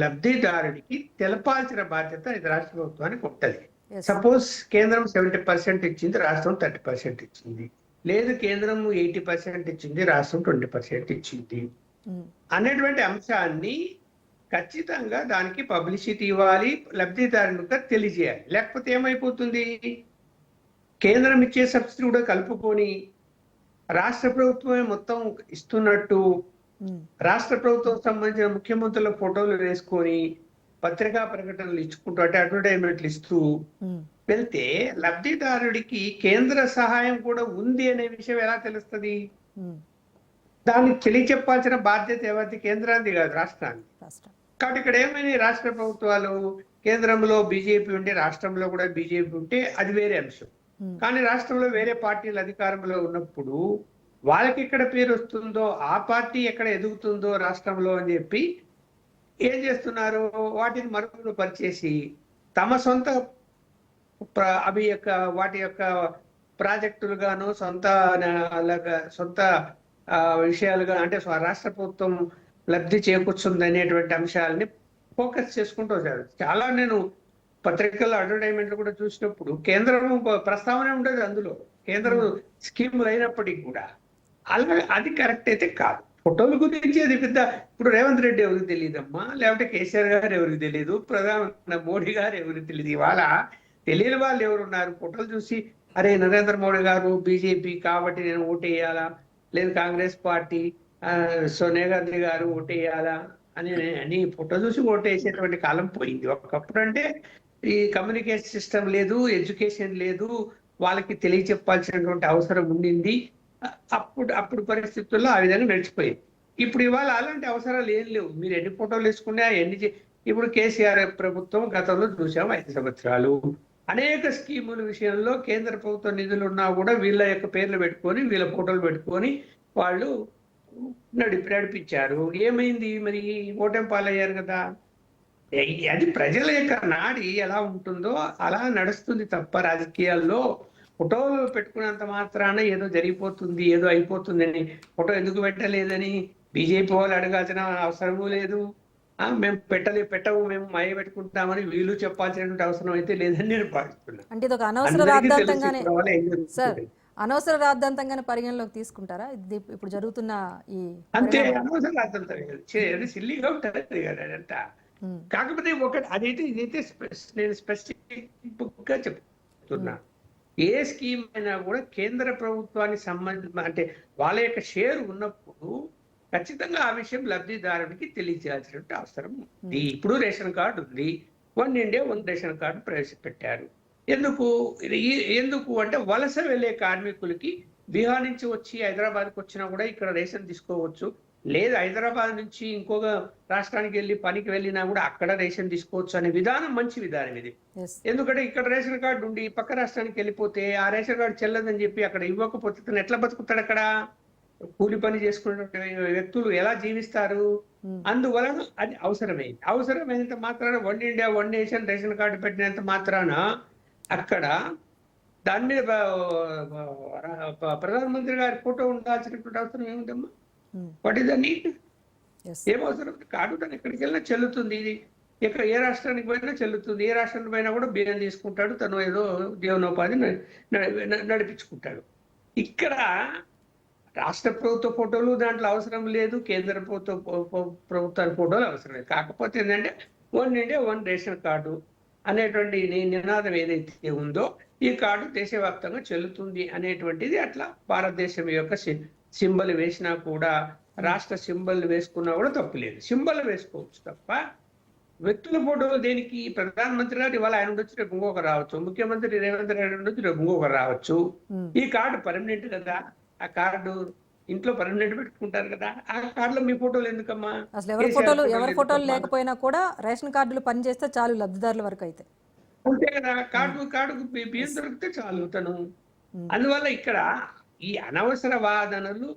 లబ్ధిదారుడికి తెలపాల్సిన బాధ్యత ఇది రాష్ట్ర ప్రభుత్వానికి ఉంటది. సపోజ్ కేంద్రం 70% ఇచ్చింది, రాష్ట్రం 30% ఇచ్చింది. లేదు కేంద్రం 80% ఇచ్చింది, రాష్ట్రం 20% ఇచ్చింది అనేటువంటి అంశాన్ని ఖచ్చితంగా దానికి పబ్లిసిటీ ఇవ్వాలి, లబ్ధిదారునిగా తెలియజేయాలి. లేకపోతే ఏమైపోతుంది, కేంద్రం ఇచ్చే సబ్సిడీ కూడా కలుపుకొని రాష్ట్ర ప్రభుత్వమే మొత్తం ఇస్తున్నట్టు రాష్ట్ర ప్రభుత్వం సంబంధించిన ముఖ్యమంత్రుల ఫోటోలు వేసుకొని పత్రికా ప్రకటనలు ఇచ్చుకుంటూ అంటే అడ్వర్టైజ్మెంట్లు ఇస్తూ వెళ్తే లబ్ధిదారుడికి కేంద్ర సహాయం కూడా ఉంది అనే విషయం ఎలా తెలుస్తుంది? దాన్ని తెలియచెప్పాల్సిన బాధ్యత ఎవరిది? కేంద్రానికి కాదు, రాష్ట్రానికి. కాబట్టి ఇక్కడ ఏమైనా రాష్ట్ర ప్రభుత్వాలు కేంద్రంలో బీజేపీ ఉంటే, రాష్ట్రంలో కూడా బీజేపీ ఉంటే అది వేరే అంశం. కానీ రాష్ట్రంలో వేరే పార్టీలు అధికారంలో ఉన్నప్పుడు వాళ్ళకి ఎక్కడ పేరు వస్తుందో, ఆ పార్టీ ఎక్కడ ఎదుగుతుందో రాష్ట్రంలో అని చెప్పి ఏం చేస్తున్నారు, వాటిని మరుగున పరిచేసి తమ సొంత వాటి యొక్క ప్రాజెక్టులుగాను సొంత విషయాలుగా అంటే రాష్ట్ర ప్రభుత్వం లబ్ధి చేకూర్చుంది అనేటువంటి అంశాలని ఫోకస్ చేసుకుంటూ వచ్చారు. చాలా నేను పత్రికల్లో అడ్వర్టైజ్మెంట్లు కూడా చూసినప్పుడు కేంద్రం ప్రస్తావన ఉండదు అందులో, కేంద్రం స్కీములు అయినప్పటికీ కూడా. అలాగే అది కరెక్ట్ అయితే కాదు. ఫోటోల గురించి అది పెద్ద, ఇప్పుడు రేవంత్ రెడ్డి ఎవరికి తెలియదమ్మా, లేకపోతే కేసీఆర్ గారు ఎవరికి తెలియదు, ప్రధాని మోడీ గారు ఎవరికి తెలియదు. ఇవాళ తెలియని వాళ్ళు ఎవరున్నారు? ఫోటోలు చూసి అరే నరేంద్ర మోడీ గారు బీజేపీ కాబట్టి నేను ఓటేయాలా, లేదు కాంగ్రెస్ పార్టీ సోనియా గాంధీ గారు ఓటేయాలా అని ఫోటో చూసి ఓటేసేటువంటి కాలం పోయింది. ఒకప్పుడు అంటే ఈ కమ్యూనికేషన్ సిస్టమ్ లేదు, ఎడ్యుకేషన్ లేదు, వాళ్ళకి తెలియచెప్పాల్సినటువంటి అవసరం ఉండింది. అప్పుడు పరిస్థితుల్లో ఆ విధంగా నడిచిపోయింది. ఇప్పుడు ఇవాళ అలాంటి అవసరాలు ఏం లేవు. మీరు ఎన్ని ఫోటోలు వేసుకున్నా ఇప్పుడు కేసీఆర్ ప్రభుత్వం గతంలో చూసాము 5 సంవత్సరాలు అనేక స్కీముల విషయంలో కేంద్ర ప్రభుత్వ నిధులు ఉన్నా కూడా వీళ్ళ యొక్క పేర్లు పెట్టుకొని, వీళ్ళ ఫోటోలు పెట్టుకొని వాళ్ళు నడిపించారు. ఏమైంది మరి? ఓటమి పాలయ్యారు కదా. అది ప్రజల యొక్క నాడి ఎలా ఉంటుందో అలా నడుస్తుంది తప్ప రాజకీయాల్లో ఫోటోలు పెట్టుకున్నంత మాత్రాన ఏదో జరిగిపోతుంది, ఏదో అయిపోతుందని, ఫోటో ఎందుకు పెట్టలేదని బీజేపీ వాళ్ళు అడగాల్సిన అవసరమూ లేదు. మేము పెట్టవు, మేము మాయ పెట్టుకుంటామని వీళ్ళు చెప్పాల్సినటువంటి అవసరం అయితే లేదని నేను భావిస్తున్నాను. అంటే ఇది ఒక అనవసర రాద్ధాంతంగానే సార్, అనవసర రాద్ధాంతంగానే పరిగణలోకి తీసుకుంటారా ఇప్పుడు జరుగుతున్న ఈ? అంతే, అనవసర రాద్ధాంతం సిల్లీగా ఉంటుంది కదా అదంతా. కాకపోతే అదైతే ఇదైతే నేను స్పెసిఫిక్ గా చెప్తున్నా, ఏ స్కీమ్ అయినా కూడా కేంద్ర ప్రభుత్వానికి సంబంధించిన అంటే వాళ్ళ యొక్క షేర్ ఉన్నప్పుడు ఖచ్చితంగా ఆ విషయం లబ్ధిదారుడికి తెలియజేయాల్సినటువంటి అవసరం ఉంది. ఇప్పుడు రేషన్ కార్డు ఉంది, 1 ఇండియా 1 రేషన్ కార్డు ప్రవేశపెట్టారు. ఎందుకు అంటే వలస వెళ్లే కార్మికులకి బీహార్ నుంచి వచ్చి హైదరాబాద్కి వచ్చినా కూడా ఇక్కడ రేషన్ తీసుకోవచ్చు, లేదు హైదరాబాద్ నుంచి ఇంకొక రాష్ట్రానికి వెళ్ళి పనికి వెళ్ళినా కూడా అక్కడ రేషన్ తీసుకోవచ్చు అనే విధానం మంచి విధానం ఇది. ఎందుకంటే ఇక్కడ రేషన్ కార్డు ఉండి పక్క రాష్ట్రానికి వెళ్ళిపోతే ఆ రేషన్ కార్డు చెల్లదని చెప్పి అక్కడ ఇవ్వకపోతే తను ఎట్లా బతుకుతాడు? అక్కడ కూలి పని చేసుకునే వ్యక్తులు ఎలా జీవిస్తారు? అందువలన అది అవసరమైనంత మాత్రాన 1 ఇండియా 1 నేషన్ రేషన్ కార్డు పెట్టినంత మాత్రాన అక్కడ దాని మీద ప్రధానమంత్రి గారి ఫోటో ఉండాల్సినటువంటి అవసరం ఏముందమ్మా? What is the need? Yes ఏం అవసరం? కార్డు తను ఎక్కడికి వెళ్ళినా చెల్లుతుంది. ఇది ఇక్కడ ఏ రాష్ట్రానికి పోయినా చెల్లుతుంది. ఏ రాష్ట్రానికి పోయినా కూడా బియ్యం తీసుకుంటాడు, తను ఏదో జీవనోపాధి నడిపించుకుంటాడు. ఇక్కడ రాష్ట్ర ప్రభుత్వ ఫోటోలు దాంట్లో అవసరం లేదు, కేంద్ర ప్రభుత్వ ఫోటోలు అవసరం లేదు. కాకపోతే ఏంటంటే one India one ration card అనేటువంటి నినాదం ఏదైతే ఉందో, ఈ కార్డు దేశవ్యాప్తంగా చెల్లుతుంది అనేటువంటిది అట్లా భారతదేశం యొక్క సింబల్ వేసినా కూడా, రాష్ట్ర సింబల్ వేసుకున్నా కూడా తప్పు లేదు. సింబల్ వేసుకోవచ్చు తప్ప వ్యక్తుల ఫోటోలు దేనికి? ప్రధానమంత్రి గారు ఇవాళ ఆయన ఉండొచ్చు, రేపు ఇంకొక రావచ్చు. ముఖ్యమంత్రి రేవంత్ రెడ్డి ఉండొచ్చు, రేపు ఇంకొక రావచ్చు. ఈ కార్డు పర్మనెంట్ కదా. ఆ కార్డు ఇంట్లో పర్మనెంట్ పెట్టుకుంటారు కదా. ఆ కార్డులో మీ ఫోటోలు ఎందుకమ్మా? అసలు ఎవరి ఫోటోలు లేకపోయినా కూడా రేషన్ కార్డులు పనిచేస్తే చాలు లబ్ధిదారుల వరకు అయితే. అంతే కదా. కార్డుకు బియ్యం దొరికితే చాలు తను. అందువల్ల ఇక్కడ ఈ అనవసర వాదనలు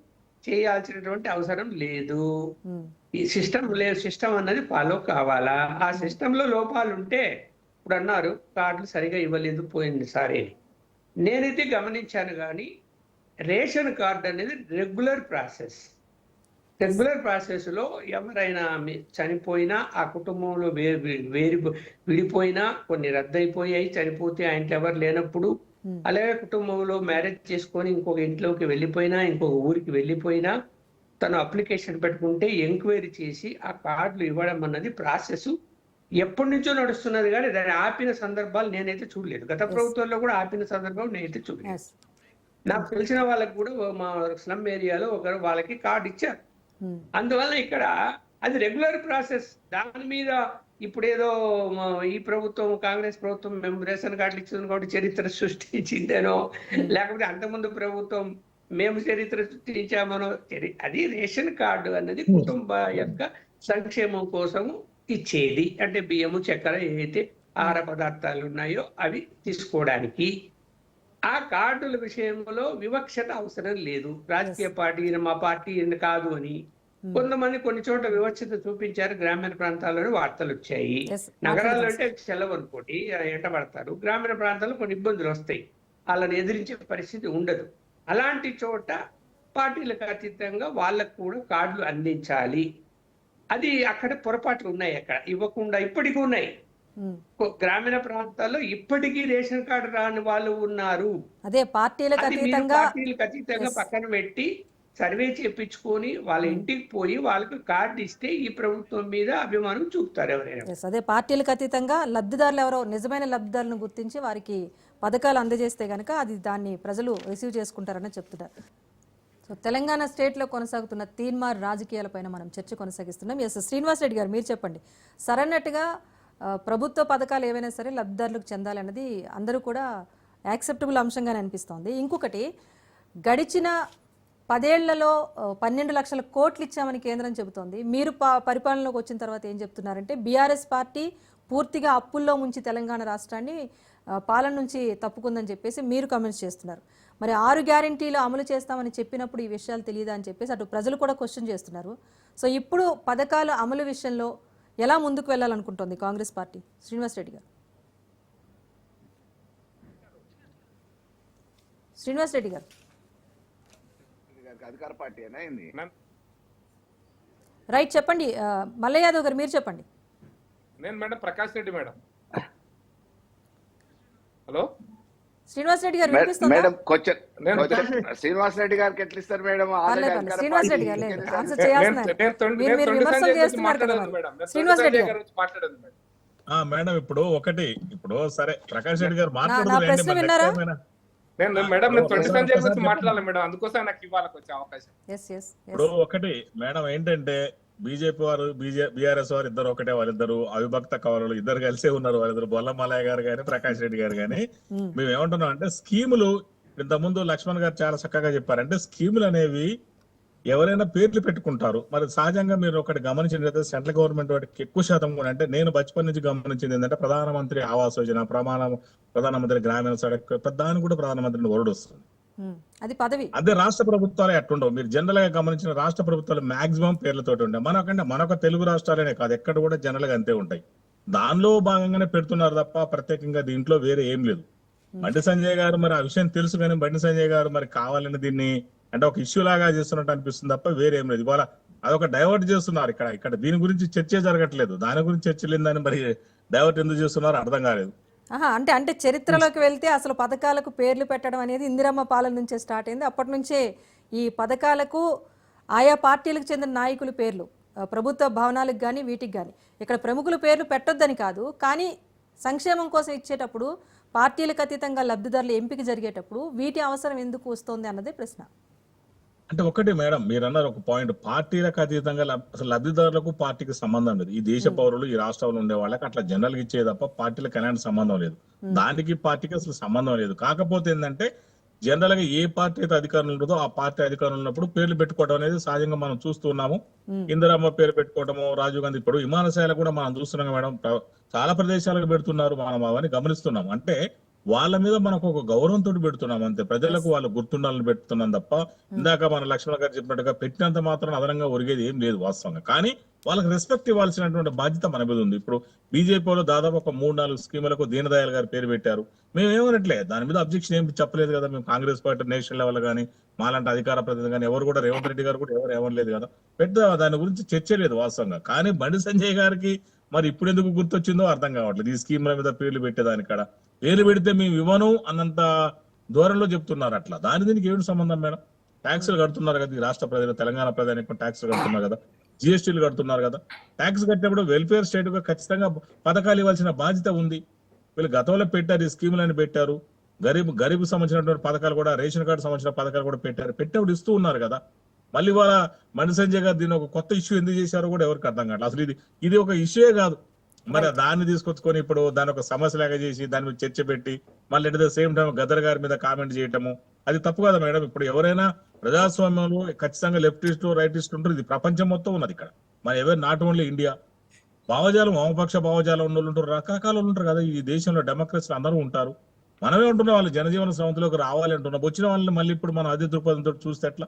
చేయాల్సినటువంటి అవసరం లేదు. ఈ సిస్టమ్ అన్నది ఫాలో కావాలా? ఆ సిస్టంలో లోపాలు ఉంటే, ఇప్పుడు అన్నారు కార్డులు సరిగా ఇవ్వలేదు పోయింది సరే, నేనైతే గమనించాను. కానీ రేషన్ కార్డు అనేది రెగ్యులర్ ప్రాసెస్ లో ఎవరైనా చనిపోయినా, ఆ కుటుంబంలో విడిపోయినా, కొన్ని రద్దయిపోయాయి, చనిపోతే ఆయన ఎవరు లేనప్పుడు, అలాగే కుటుంబంలో మ్యారేజ్ చేసుకొని ఇంకొక ఇంట్లోకి వెళ్ళిపోయినా, ఇంకొక ఊరికి వెళ్ళిపోయినా, తను అప్లికేషన్ పెట్టుకుంటే ఎంక్వైరీ చేసి ఆ కార్డులు ఇవ్వడం అన్నది ప్రాసెస్ ఎప్పటి నుంచో నడుస్తున్నది. కానీ దాన్ని ఆపిన సందర్భాలు నేనైతే చూడలేదు. గత ప్రభుత్వంలో కూడా ఆపిన సందర్భం నేనైతే చూడలేదు. నాకు తెలిసిన వాళ్ళకి కూడా మా స్లమ్ ఏరియాలో ఒకరు వాళ్ళకి కార్డు ఇచ్చారు. అందువల్ల ఇక్కడ అది రెగ్యులర్ ప్రాసెస్. దాని మీద ఇప్పుడేదో ఈ ప్రభుత్వం, కాంగ్రెస్ ప్రభుత్వం మేము రేషన్ కార్డులు ఇచ్చింది కాబట్టి చరిత్ర సృష్టించిందేనో, లేకపోతే అంతకుముందు ప్రభుత్వం మేము చరిత్ర సృష్టించామనో. అది రేషన్ కార్డు అన్నది కుటుంబ యొక్క సంక్షేమం కోసం ఇచ్చేది. అంటే బియ్యము, చక్కెర, ఏదైతే ఆహార పదార్థాలు ఉన్నాయో అవి తీసుకోవడానికి. ఆ కార్డుల విషయంలో వివక్షత అవసరం లేదు. రాజకీయ పార్టీ మా పార్టీ కాదు అని కొంతమంది కొన్ని చోట్ల వివక్షత చూపించారు. గ్రామీణ ప్రాంతాల్లోనే వార్తలు వచ్చాయి. నగరాల్లో అంటే సెలవు అనుకోటి ఎంటబడతారు. గ్రామీణ ప్రాంతాల్లో కొన్ని ఇబ్బందులు వస్తాయి, వాళ్ళని ఎదిరించే పరిస్థితి ఉండదు. అలాంటి చోట పార్టీలకు అతీతంగా వాళ్ళకు కూడా కార్డులు అందించాలి. అది అక్కడ పొరపాట్లు ఉన్నాయి, అక్కడ ఇవ్వకుండా ఇప్పటికీ ఉన్నాయి. గ్రామీణ ప్రాంతాల్లో ఇప్పటికీ రేషన్ కార్డు రాని వాళ్ళు ఉన్నారు. అదే పార్టీలకు అతీతంగా పక్కన పెట్టి సర్వే చేయించుకొని వాళ్ళ ఇంటికి పోయి వాళ్ళకి కార్డు ఇస్తే ఈ ప్రభుత్వం మీద అభిమానం చూపుతారు ఎవరైనా. అదే పార్టీలకు అతీతంగా లబ్ధిదారులు ఎవరో నిజమైన లబ్ధిదారులను గుర్తించి వారికి పథకాలు అందజేస్తే కనుక అది దాన్ని ప్రజలు రిసీవ్ చేసుకుంటారని చెప్తున్నారు. సో తెలంగాణ స్టేట్లో కొనసాగుతున్న తీన్మార్ రాజకీయాలపైన మనం చర్చ కొనసాగిస్తున్నాం. ఎస్ శ్రీనివాస్ రెడ్డి గారు, మీరు చెప్పండి. సరైనట్టుగా ప్రభుత్వ పథకాలు ఏవైనా సరే లబ్ధిదారులకు చెందాలన్నది అందరూ కూడా యాక్సెప్టబుల్ అంశంగానే అనిపిస్తోంది. ఇంకొకటి, గడిచిన 10 ఏళ్లలో 12 లక్షల కోట్లు ఇచ్చామని కేంద్రం చెబుతోంది. మీరు పరిపాలనలోకి వచ్చిన తర్వాత ఏం చెప్తున్నారంటే బీఆర్ఎస్ పార్టీ పూర్తిగా అప్పుల్లో ముంచి తెలంగాణ రాష్ట్రాన్ని పాలన నుంచి తప్పుకుందని చెప్పేసి మీరు కామెంట్స్ చేస్తున్నారు. మరి 6 గ్యారెంటీలు అమలు చేస్తామని చెప్పినప్పుడు ఈ విషయాలు తెలియదా అని చెప్పేసి అటు ప్రజలు కూడా క్వశ్చన్ చేస్తున్నారు. సో ఇప్పుడు పథకాల అమలు విషయంలో ఎలా ముందుకు వెళ్ళాలనుకుంటోంది కాంగ్రెస్ పార్టీ? శ్రీనివాస్ రెడ్డి గారు. అధికార పార్టీ రైట్, చెప్పండి. మల్లయ్య యాదవ్ గారు, మీరు చెప్పండి. నేను madam Prakash Reddy madam. Hello Srinivas Reddy గారు, మేడం శ్రీనివాస్ రెడ్డి గారికి ఎట్లా ఇస్తారు మేడం? శ్రీనివాస్ రెడ్డి గారు ఆన్సర్ చేయాల్సిన విమర్శలు చేస్తున్నారు కదా శ్రీనివాస్ రెడ్డి గారు. మేడం ఇప్పుడు సరే ప్రకాష్ రెడ్డి గారు నా ప్రశ్న విన్నారా? మేడం నేను 20 సంజయ్ గురించి మాట్లాడాలి మేడం, అందుకోసం నాకు ఇవ్వాలకు వచ్చే అవకాశం. ఇప్పుడు మేడం ఏంటంటే బీజేపీ వారు బీఆర్ఎస్ వారు ఇద్దరు ఒకటే, వాళ్ళిద్దరు అవిభక్త కవలలు, ఇద్దరు కలిసే ఉన్నారు. వాళ్ళిద్దరు బొల్ల మల్లయ్య గారు కానీ ప్రకాష్ రెడ్డి గారు కానీ. మేము ఏమంటున్నాం అంటే స్కీములు ఇంతకుముందు లక్ష్మణ్ గారు చాలా చక్కగా చెప్పారంటే స్కీములు అనేవి ఎవరైనా పేర్లు పెట్టుకుంటారు. మరి సహజంగా మీరు ఒకటి గమనించినట్లయితే సెంట్రల్ గవర్నమెంట్ వాటికి ఎక్కువ శాతం కూడా, అంటే నేను బచ్పన్ నుంచి గమనించింది ఏంటంటే ప్రధానమంత్రి ఆవాస్ యోజన, ప్రధానమంత్రి గ్రామీణ సడక్, దానికి కూడా ప్రధానమంత్రిని వరుడు వస్తుంది. అది పదవి. అదే రాష్ట్ర ప్రభుత్వాలు ఎట్టుండవు. మీరు జనరల్ గా గమనించిన రాష్ట్ర ప్రభుత్వాలు మాక్సిమం పేర్లతోటి ఉంటాయి. మనొక తెలుగు రాష్ట్రాలనే కాదు, ఎక్కడ కూడా జనరల్ గా అంతే ఉంటాయి. దానిలో భాగంగానే పెడుతున్నారు తప్ప ప్రత్యేకంగా దీంట్లో వేరే ఏం లేదు. బండి సంజయ్ గారు మరి ఆ విషయం తెలుసు కానీ బండి సంజయ్ గారు మరి కావాలని దీన్ని అంటే ఒక ఇష్యూ లాగా చేస్తున్నట్టు అనిపిస్తుంది తప్ప వేరేం లేదు. ఇవాళ అదొక డైవర్ట్ చేస్తున్నారు. ఇక్కడ దీని గురించి చర్చ జరగట్లేదు, దాని గురించి చర్చ లేదని మరి డైవర్ట్ ఎందుకు చేస్తున్నారో అర్థం కాలేదు. అంటే చరిత్రలోకి వెళ్తే అసలు పథకాలకు పేర్లు పెట్టడం అనేది ఇందిరమ్మ పాలన నుంచే స్టార్ట్ అయింది. అప్పటి నుంచే ఈ పథకాలకు ఆయా పార్టీలకు చెందిన నాయకుల పేర్లు, ప్రభుత్వ భవనాలకు కానీ వీటికి కానీ ఇక్కడ ప్రముఖుల పేర్లు పెట్టొద్దని కాదు, కానీ సంక్షేమం కోసం ఇచ్చేటప్పుడు పార్టీలకు అతీతంగా లబ్ధిదారుల ఎంపిక జరిగేటప్పుడు వీటి అవసరం ఎందుకు వస్తుంది అన్నదే ప్రశ్న. అంటే ఒకటి మేడం, మీరు అన్నారు ఒక పాయింట్, పార్టీలకు అతీతంగా అసలు లబ్ధిదారులకు పార్టీకి సంబంధం లేదు. ఈ దేశ పౌరులు ఈ రాష్ట్రంలో ఉండే వాళ్ళకి అట్లా జనరల్ గా ఇచ్చే తప్ప పార్టీలకు ఎలాంటి సంబంధం లేదు. దానికి పార్టీకి అసలు సంబంధం లేదు. కాకపోతే ఏంటంటే జనరల్ గా ఏ పార్టీ అయితే అధికారంలో ఉంటుందో ఆ పార్టీ అధికారంలో ఉన్నప్పుడు పేర్లు పెట్టుకోవడం అనేది సహజంగా మనం చూస్తున్నాము. ఇందిరమ్మ పేరు పెట్టుకోవడము, రాజీవ్ గాంధీ, ఇప్పుడు విమానాశ్రయాలు కూడా మనం చూస్తున్నాం మేడం, చాలా ప్రదేశాలకు పెడుతున్నారు, మనం అవన్నీ గమనిస్తున్నాం. అంటే వాళ్ళ మీద మనకు ఒక గౌరవంతో పెడుతున్నాం అంతే, ప్రజలకు వాళ్ళు గుర్తుండాలని పెడుతున్నాం తప్ప ఇందాక మన లక్ష్మణ గారు చెప్పినట్టుగా పెట్టినంత మాత్రం అదనంగా ఒరిగేది ఏం లేదు వాస్తవంగా. కానీ వాళ్ళకి రెస్పెక్ట్ ఇవ్వాల్సినటువంటి బాధ్యత మన మీద ఉంది. ఇప్పుడు బీజేపీలో దాదాపు ఒక 3-4 స్కీములకు దీనదయాల్ గారు పేరు పెట్టారు. మేము ఏమనట్లే, దాని మీద అబ్జెక్షన్ ఏం చెప్పలేదు కదా. మేము కాంగ్రెస్ పార్టీ నేషనల్ లెవెల్ కానీ మాలాంటి అధికార ప్రతినిధి కానీ ఎవరు కూడా, రేవంత్ రెడ్డి గారు కూడా ఎవరు ఏమనలేదు కదా, దాని గురించి చర్చ లేదు వాస్తవంగా. కానీ బండి సంజయ్ గారికి మరి ఇప్పుడు ఎందుకు గుర్తొచ్చిందో అర్థం కావట్లేదు. ఈ స్కీమ్ల మీద పేర్లు పెట్టేదాని కాడ పేర్లు పెడితే మేము ఇవ్వను అన్నంత దూరంలో చెప్తున్నారు. అట్లా దాని దీనికి ఏమిటి సంబంధం మేడం? ట్యాక్సులు కడుతున్నారు కదా ఈ రాష్ట్ర ప్రజలు, తెలంగాణ ప్రజానికి ట్యాక్సులు కడుతున్నారు కదా, జిఎస్టీలు కడుతున్నారు కదా. ట్యాక్స్ కట్టినప్పుడు వెల్ఫేర్ స్టేట్ గా ఖచ్చితంగా పథకాలు ఇవ్వాల్సిన బాధ్యత ఉంది. వీళ్ళు గతంలో పెట్టారు, ఈ స్కీములని పెట్టారు, గరీబ్ సంబంధించినటువంటి పథకాలు కూడా, రేషన్ కార్డు సంబంధించిన పథకాలు కూడా పెట్టేప్పుడు ఇస్తూ ఉన్నారు కదా. మళ్ళీ వాళ్ళ బండి సంజయ్ గారు దీన్ని ఒక కొత్త ఇష్యూ ఎందుకు చేశారో కూడా ఎవరికి అర్థం కాదు. అసలు ఇది ఒక ఇష్యూయే కాదు. మరి దాన్ని తీసుకొచ్చుకొని ఇప్పుడు దాని ఒక సమస్యలాగా చేసి దాని మీద చర్చ పెట్టి మళ్ళీ at the same time Gaddar గారి మీద కామెంట్ చేయటము అది తప్పు కదా మేడం. ఇప్పుడు ఎవరైనా ప్రజాస్వామ్యంలో ఖచ్చితంగా లెఫ్టిస్ట్ రైటిస్ట్ ఉంటారు. ఇది ప్రపంచం మొత్తం ఉన్నది ఇక్కడ, మరి ఎవరు నాట్ ఓన్లీ ఇండియా. భావజాలం, వామపక్ష భావజాలం ఉన్న వాళ్ళు ఉంటారు, రకరకాలు ఉంటారు కదా ఈ దేశంలో. డెమోక్రసీలు అందరూ ఉంటారు. మనమే ఉంటున్నాం వాళ్ళు జనజీవన స్రవంతిలోకి రావాలి అంటున్నాం. వచ్చిన వాళ్ళని మళ్ళీ ఇప్పుడు మనం అదే దృక్పథంతో చూస్తే ఎట్లా?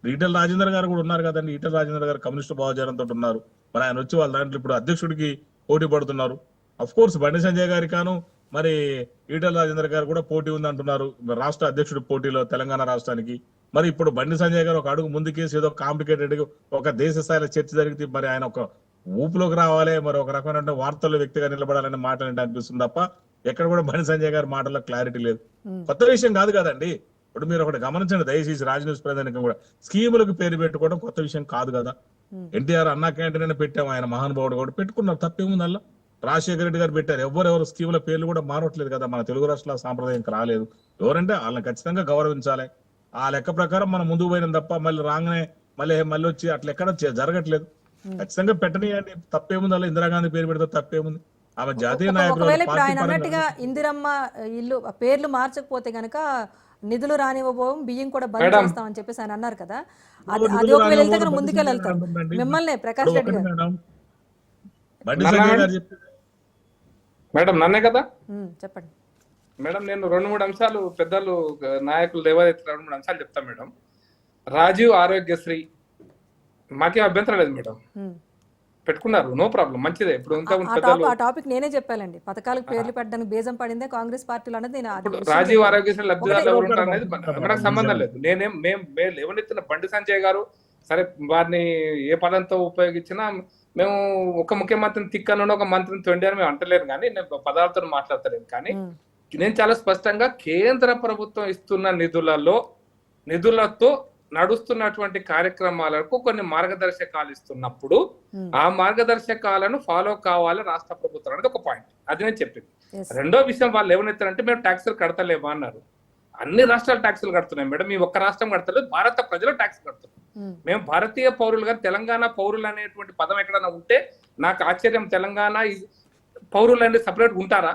ఈటెల రాజేందర్ గారు కూడా ఉన్నారు కదండి. ఈటెల రాజేందర్ గారు కమ్యూనిస్ట్ భావజాలంతో ఉన్నారు. మరి ఆయన వచ్చి వాళ్ళ దాంట్లో ఇప్పుడు అధ్యక్షుడికి పోటీ పడుతున్నారు. అఫ్ కోర్స్ బండి సంజయ్ గారి కాను మరి ఈటెల రాజేందర్ గారు కూడా పోటీ ఉంది అంటున్నారు రాష్ట్ర అధ్యక్షుడి పోటీలో తెలంగాణ రాష్ట్రానికి. మరి ఇప్పుడు బండి సంజయ్ గారు ఒక అడుగు ముందుకేసి ఏదో కాంప్లికేటెడ్ ఒక దేశ స్థాయిలో చర్చ జరిగితే మరి ఆయన ఒక ఊపులోకి రావాలి, మరి ఒక రకమైన వార్తల్లో వ్యక్తిగా నిలబడాలని మాటలు అనిపిస్తుంది తప్ప ఎక్కడ కూడా బండి సంజయ్ గారి మాటల్లో క్లారిటీ లేదు. కొత్త విషయం కాదు కదండి. ఇప్పుడు మీరు ఒకటి గమనించండి దయచేసి, రాజ్ న్యూస్ ప్రధానికం కూడా స్కీములకు పేరు పెట్టుకోవడం కొత్త విషయం కాదు కదా. ఎన్టీఆర్ అన్నా క్యాంటీన్ పెట్టాము, ఆయన మహానుభావుడు కూడా పెట్టుకున్నారు, తప్పేముంది అలా. రాజశేఖర రెడ్డి గారు పెట్టారు, ఎవరెవరు స్కీముల పేర్లు కూడా మారట్లేదు కదా. మన తెలుగు రాష్ట్రాల సాంప్రదాయం రాలేదు. ఎవరంటే వాళ్ళని ఖచ్చితంగా గౌరవించాలి. ఆ లెక్క ప్రకారం మనం ముందుకు పోయినాం తప్ప మళ్ళీ రాగానే మళ్ళీ వచ్చి అట్లా ఎక్కడ జరగట్లేదు. ఖచ్చితంగా పెట్టనియండి, తప్పేముంది. అలా ఇందిరాగాంధీ పేరు పెడితే తప్పేముంది. ఆమె జాతీయ నాయకులు. ఆయన అన్నట్టుగా ఇందిరమ్మ ఇల్లు పేర్లు మార్చకపోతే గనక నిధులు రానివ్వబోం, బియ్యం కూడా బంద్ చేస్తామని చెప్పేసి ఆయన అన్నారు కదా. అది ఒకవేళ వెళ్తే కనుక ముందుకెళ్తారు. మిమ్మల్ని ప్రకాష్ రెడ్డి గారు మేడం నన్నే కదా చెప్పండి మేడం. నేను 2-3 అంశాలు పెద్దలు నాయకులు దేవాదత్తులు 2-3 అంశాలు చెప్తాను మేడం. రాజీవ్ ఆరోగ్యశ్రీ మాకే అభ్యంతరం లేదు మేడం, పెట్టుకున్నారు, నో ప్రాబ్లం, మంచిదే. ఇప్పుడు ఆ టాపిక్ నేనే చెప్పాలండి. పథకాలకు పేర్లు పెట్టడానికి బేజం పడిందే కాంగ్రెస్ పార్టీలో అనేది నేను రాజీవ్ ఆరోగ్యశ్రీ లబ్ధిదారులు ఎవరు ఉంటారు అనేది మనకు సంబంధం లేదు. మేము లేవనెత్తిన బండి సంజయ్ గారు సరే వారిని ఏ పదంతో ఉపయోగించినా మేము ఒక ముఖ్యమంత్రిని తిక్కను ఒక మంత్రిని తొండి అని మేము అంటలేరు, కానీ నేను పదాలతో మాట్లాడతలేను. కానీ నేను చాలా స్పష్టంగా కేంద్ర ప్రభుత్వం ఇస్తున్న నిధులతో నడుస్తున్నటువంటి కార్యక్రమాలకు కొన్ని మార్గదర్శకాలు ఇస్తున్నప్పుడు ఆ మార్గదర్శకాలను ఫాలో కావాలి రాష్ట్ర ప్రభుత్వం అనేది ఒక పాయింట్. అది నేను చెప్పింది. రెండో విషయం వాళ్ళు ఏమనెత్తారంటే మేము ట్యాక్సులు కడతలేమా అన్నారు. అన్ని రాష్ట్రాలు ట్యాక్సులు కడుతున్నాయి మేడం, మీ ఒక్క రాష్ట్రం కడతలేదు, భారత ప్రజలు ట్యాక్స్ కడుతున్నాం. మేము భారతీయ పౌరులుగా తెలంగాణ పౌరులు అనేటువంటి పదం ఎక్కడైనా ఉంటే నాకు ఆశ్చర్యం. తెలంగాణ పౌరులు అనేది సపరేట్ ఉంటారా?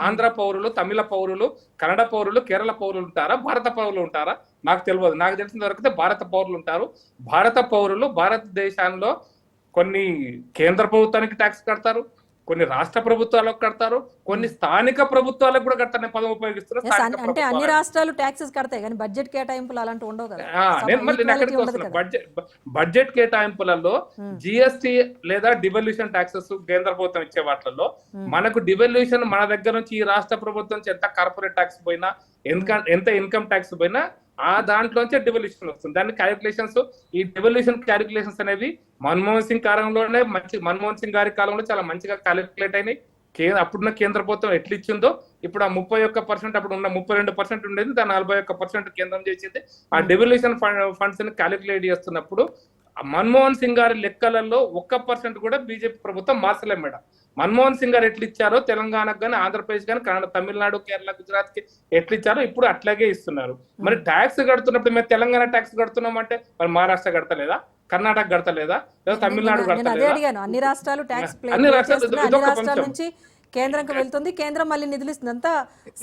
ఆంధ్ర పౌరులు, తమిళ పౌరులు, కన్నడ పౌరులు, కేరళ పౌరులు ఉంటారా? భారత పౌరులు ఉంటారా? నాకు తెలియదు. నాకు తెలిసిన వరకు భారత పౌరులు ఉంటారు. భారత పౌరులు భారతదేశంలో కొన్ని కేంద్ర ప్రభుత్వానికి ట్యాక్స్ కడతారు, కొన్ని రాష్ట్ర ప్రభుత్వాలకు కడతారు, కొన్ని స్థానిక ప్రభుత్వాలకు కూడా కడతారు. నేను పదం ఉపయోగిస్తున్నా, Yes, స్థానిక అంటే అన్ని ప్రభుత్వాలకు. రాష్ట్రాలు ట్యాక్సెస్ కడతాయి కానీ బడ్జెట్ కేటాయింపులు అలాంటివి ఉండవు కదా. నేను మళ్ళీ Equality ఎక్కడికి ఉండదు వస్తున్నా, కదా. బడ్జెట్ కేటాయింపులలో జిఎస్టి లేదా డివల్యూషన్ టాక్సెస్ కేంద్ర ప్రభుత్వం ఇచ్చే వాటిల్లో మనకు డివల్యూషన్ మన దగ్గర నుంచి ఈ రాష్ట్ర ప్రభుత్వం నుంచి ఎంత కార్పొరేట్ ట్యాక్స్ పోయినా, ఎంత ఇన్కమ్ ట్యాక్స్ పోయినా ఆ దాంట్లోంచే డివల్యూషన్ వస్తుంది. దాని క్యాలిక్యులేషన్స్, ఈ డివల్యూషన్ క్యాలిక్యులేషన్స్ అనేవి మన్మోహన్ సింగ్ కాలంలోనే మన్మోహన్ సింగ్ గారి కాలంలో చాలా మంచిగా క్యాలిక్యులేట్ అయినాయి. అప్పుడున్న కేంద్ర ప్రభుత్వం ఎట్లా ఇచ్చిందో ఇప్పుడు ఆ 31%, అప్పుడు ఉన్న 32% ఉండేది, దాని 41% కేంద్రం చేసింది. ఆ డివల్యూషన్ ఫండ్స్ ని క్యాలిక్యులేట్ చేస్తున్నప్పుడు మన్మోహన్ సింగ్ గారి లెక్కలలో 1% కూడా బీజేపీ ప్రభుత్వం మార్చలేదు మేడం. మన్మోహన్ సింగ్ గారు ఎట్లా ఇచ్చారో తెలంగాణకు కానీ, ఆంధ్రప్రదేశ్ కానీ, కన్నడ, తమిళనాడు, కేరళ, గుజరాత్ కి ఎట్లా ఇచ్చారో ఇప్పుడు అట్లాగే ఇస్తున్నారు. మరి ట్యాక్స్ కడుతున్నప్పుడు మేము తెలంగాణ ట్యాక్స్ కడుతున్నాం అంటే మరి మహారాష్ట్ర కడతలేదా, కర్ణాటక కడతలేదా, లేదా తమిళనాడు నేను అదే కడతలేదా? అడిగాను. అన్ని రాష్ట్రాలు ట్యాక్స్ అన్ని రాష్ట్రాలు అన్ని ఇదొక రాష్ట్రాల పంచం. నుంచి కేంద్రంకి వెళ్తుంది, కేంద్రం మళ్ళీ నిధులు ఇస్తుంది, అంతా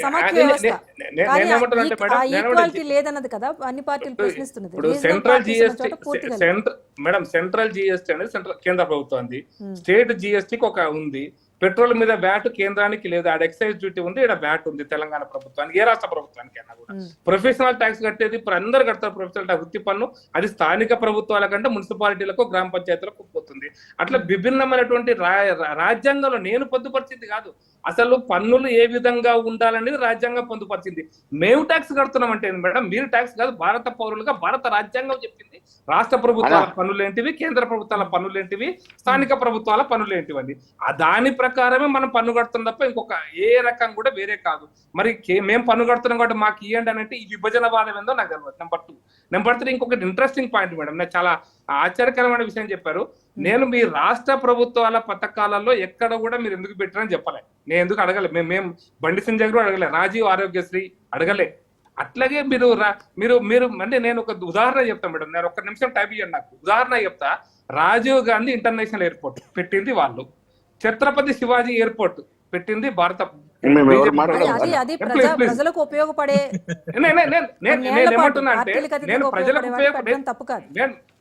సమాఖ్య నేను- వ్యవస్థ. నేను కానీ ఏమంటున్నానంటే మేడం, నేను ఈక్వాలిటీ లేదన్నది కదా అన్ని పార్టీలు ప్రశ్నిస్తున్నది. ఇప్పుడు Regional సెంట్రల్ parties ఉన్న జిఎస్టీ చోట పూర్తిగా లేదు. మేడం సెంట్రల్ జిఎస్టీ అనేది కేంద్ర ప్రభుత్వం, స్టేట్ జిఎస్టీకి ఒక ఉంది. పెట్రోల్ మీద వ్యాట్ కేంద్రానికి లేదు, ఆడ ఎక్సైజ్ డ్యూటీ ఉంది, ఇక్కడ వ్యాట్ ఉంది తెలంగాణ ప్రభుత్వానికి, ఏ రాష్ట్ర ప్రభుత్వానికి అయినా కూడా. ప్రొఫెషనల్ ట్యాక్స్ కట్టేది ఇప్పుడు అందరు కడతారు, ప్రొఫెషనల్ ట్యాక్స్ వృత్తి పన్ను, అది స్థానిక ప్రభుత్వాల కంటే మున్సిపాలిటీలకు, గ్రామ పంచాయతీలకు పోతుంది. అట్లా విభిన్నమైనటువంటి రాజ్యాంగంలో నేను పొందుపరిచింది కాదు, అసలు పన్నులు ఏ విధంగా ఉండాలనేది రాజ్యాంగం పొందుపరిచింది. మేము ట్యాక్స్ కడుతున్నాం అంటే మేడం, మీరు ట్యాక్స్ కాదు, భారత పౌరులుగా భారత రాజ్యాంగం చెప్పింది రాష్ట్ర ప్రభుత్వాల పన్నులు ఏంటివి, కేంద్ర ప్రభుత్వాల పన్నులు ఏంటివి, స్థానిక ప్రభుత్వాల పన్నులు ఏంటివని. ఆ దాని ప్రకారమే మనం పన్ను కడుతున్నాం తప్ప ఇంకొక ఏ రకం కూడా వేరే కాదు. మరి మేము పన్ను కడుతున్నాం కాబట్టి మాకు ఇవ్వండి అని అంటే ఈ విభజనవాదం ఏందో నాకు తెలియదు. నెంబర్ 2. నెంబర్ 3 ఇంకొకటి ఇంట్రెస్టింగ్ పాయింట్ మేడం, నాకు చాలా ఆశ్చర్యకరమైన విషయం చెప్పారు. నేను మీ రాష్ట్ర ప్రభుత్వాల పథకాలలో ఎక్కడ కూడా మీరు ఎందుకు పెట్టారని చెప్పలే, నేను ఎందుకు అడగలే, మేము బండి సంజయ్ కూడా అడగలే, రాజీవ్ ఆరోగ్యశ్రీ అడగలే. అట్లాగే మీరు మీరు అంటే నేను ఒక ఉదాహరణ చెప్తాను మేడం, నేను ఒక్క నిమిషం టైప్ చేయండి నాకు, ఉదాహరణ చెప్తా. రాజీవ్ గాంధీ ఇంటర్నేషనల్ ఎయిర్పోర్ట్ పెట్టింది వాళ్ళు, ఛత్రపతి శివాజీ ఎయిర్పోర్ట్ పెట్టింది భారత. అది ప్రజలకు ఉపయోగపడే నేనేమంటున్నా అంటే నేను ప్రజలకు తప్పు కాదు,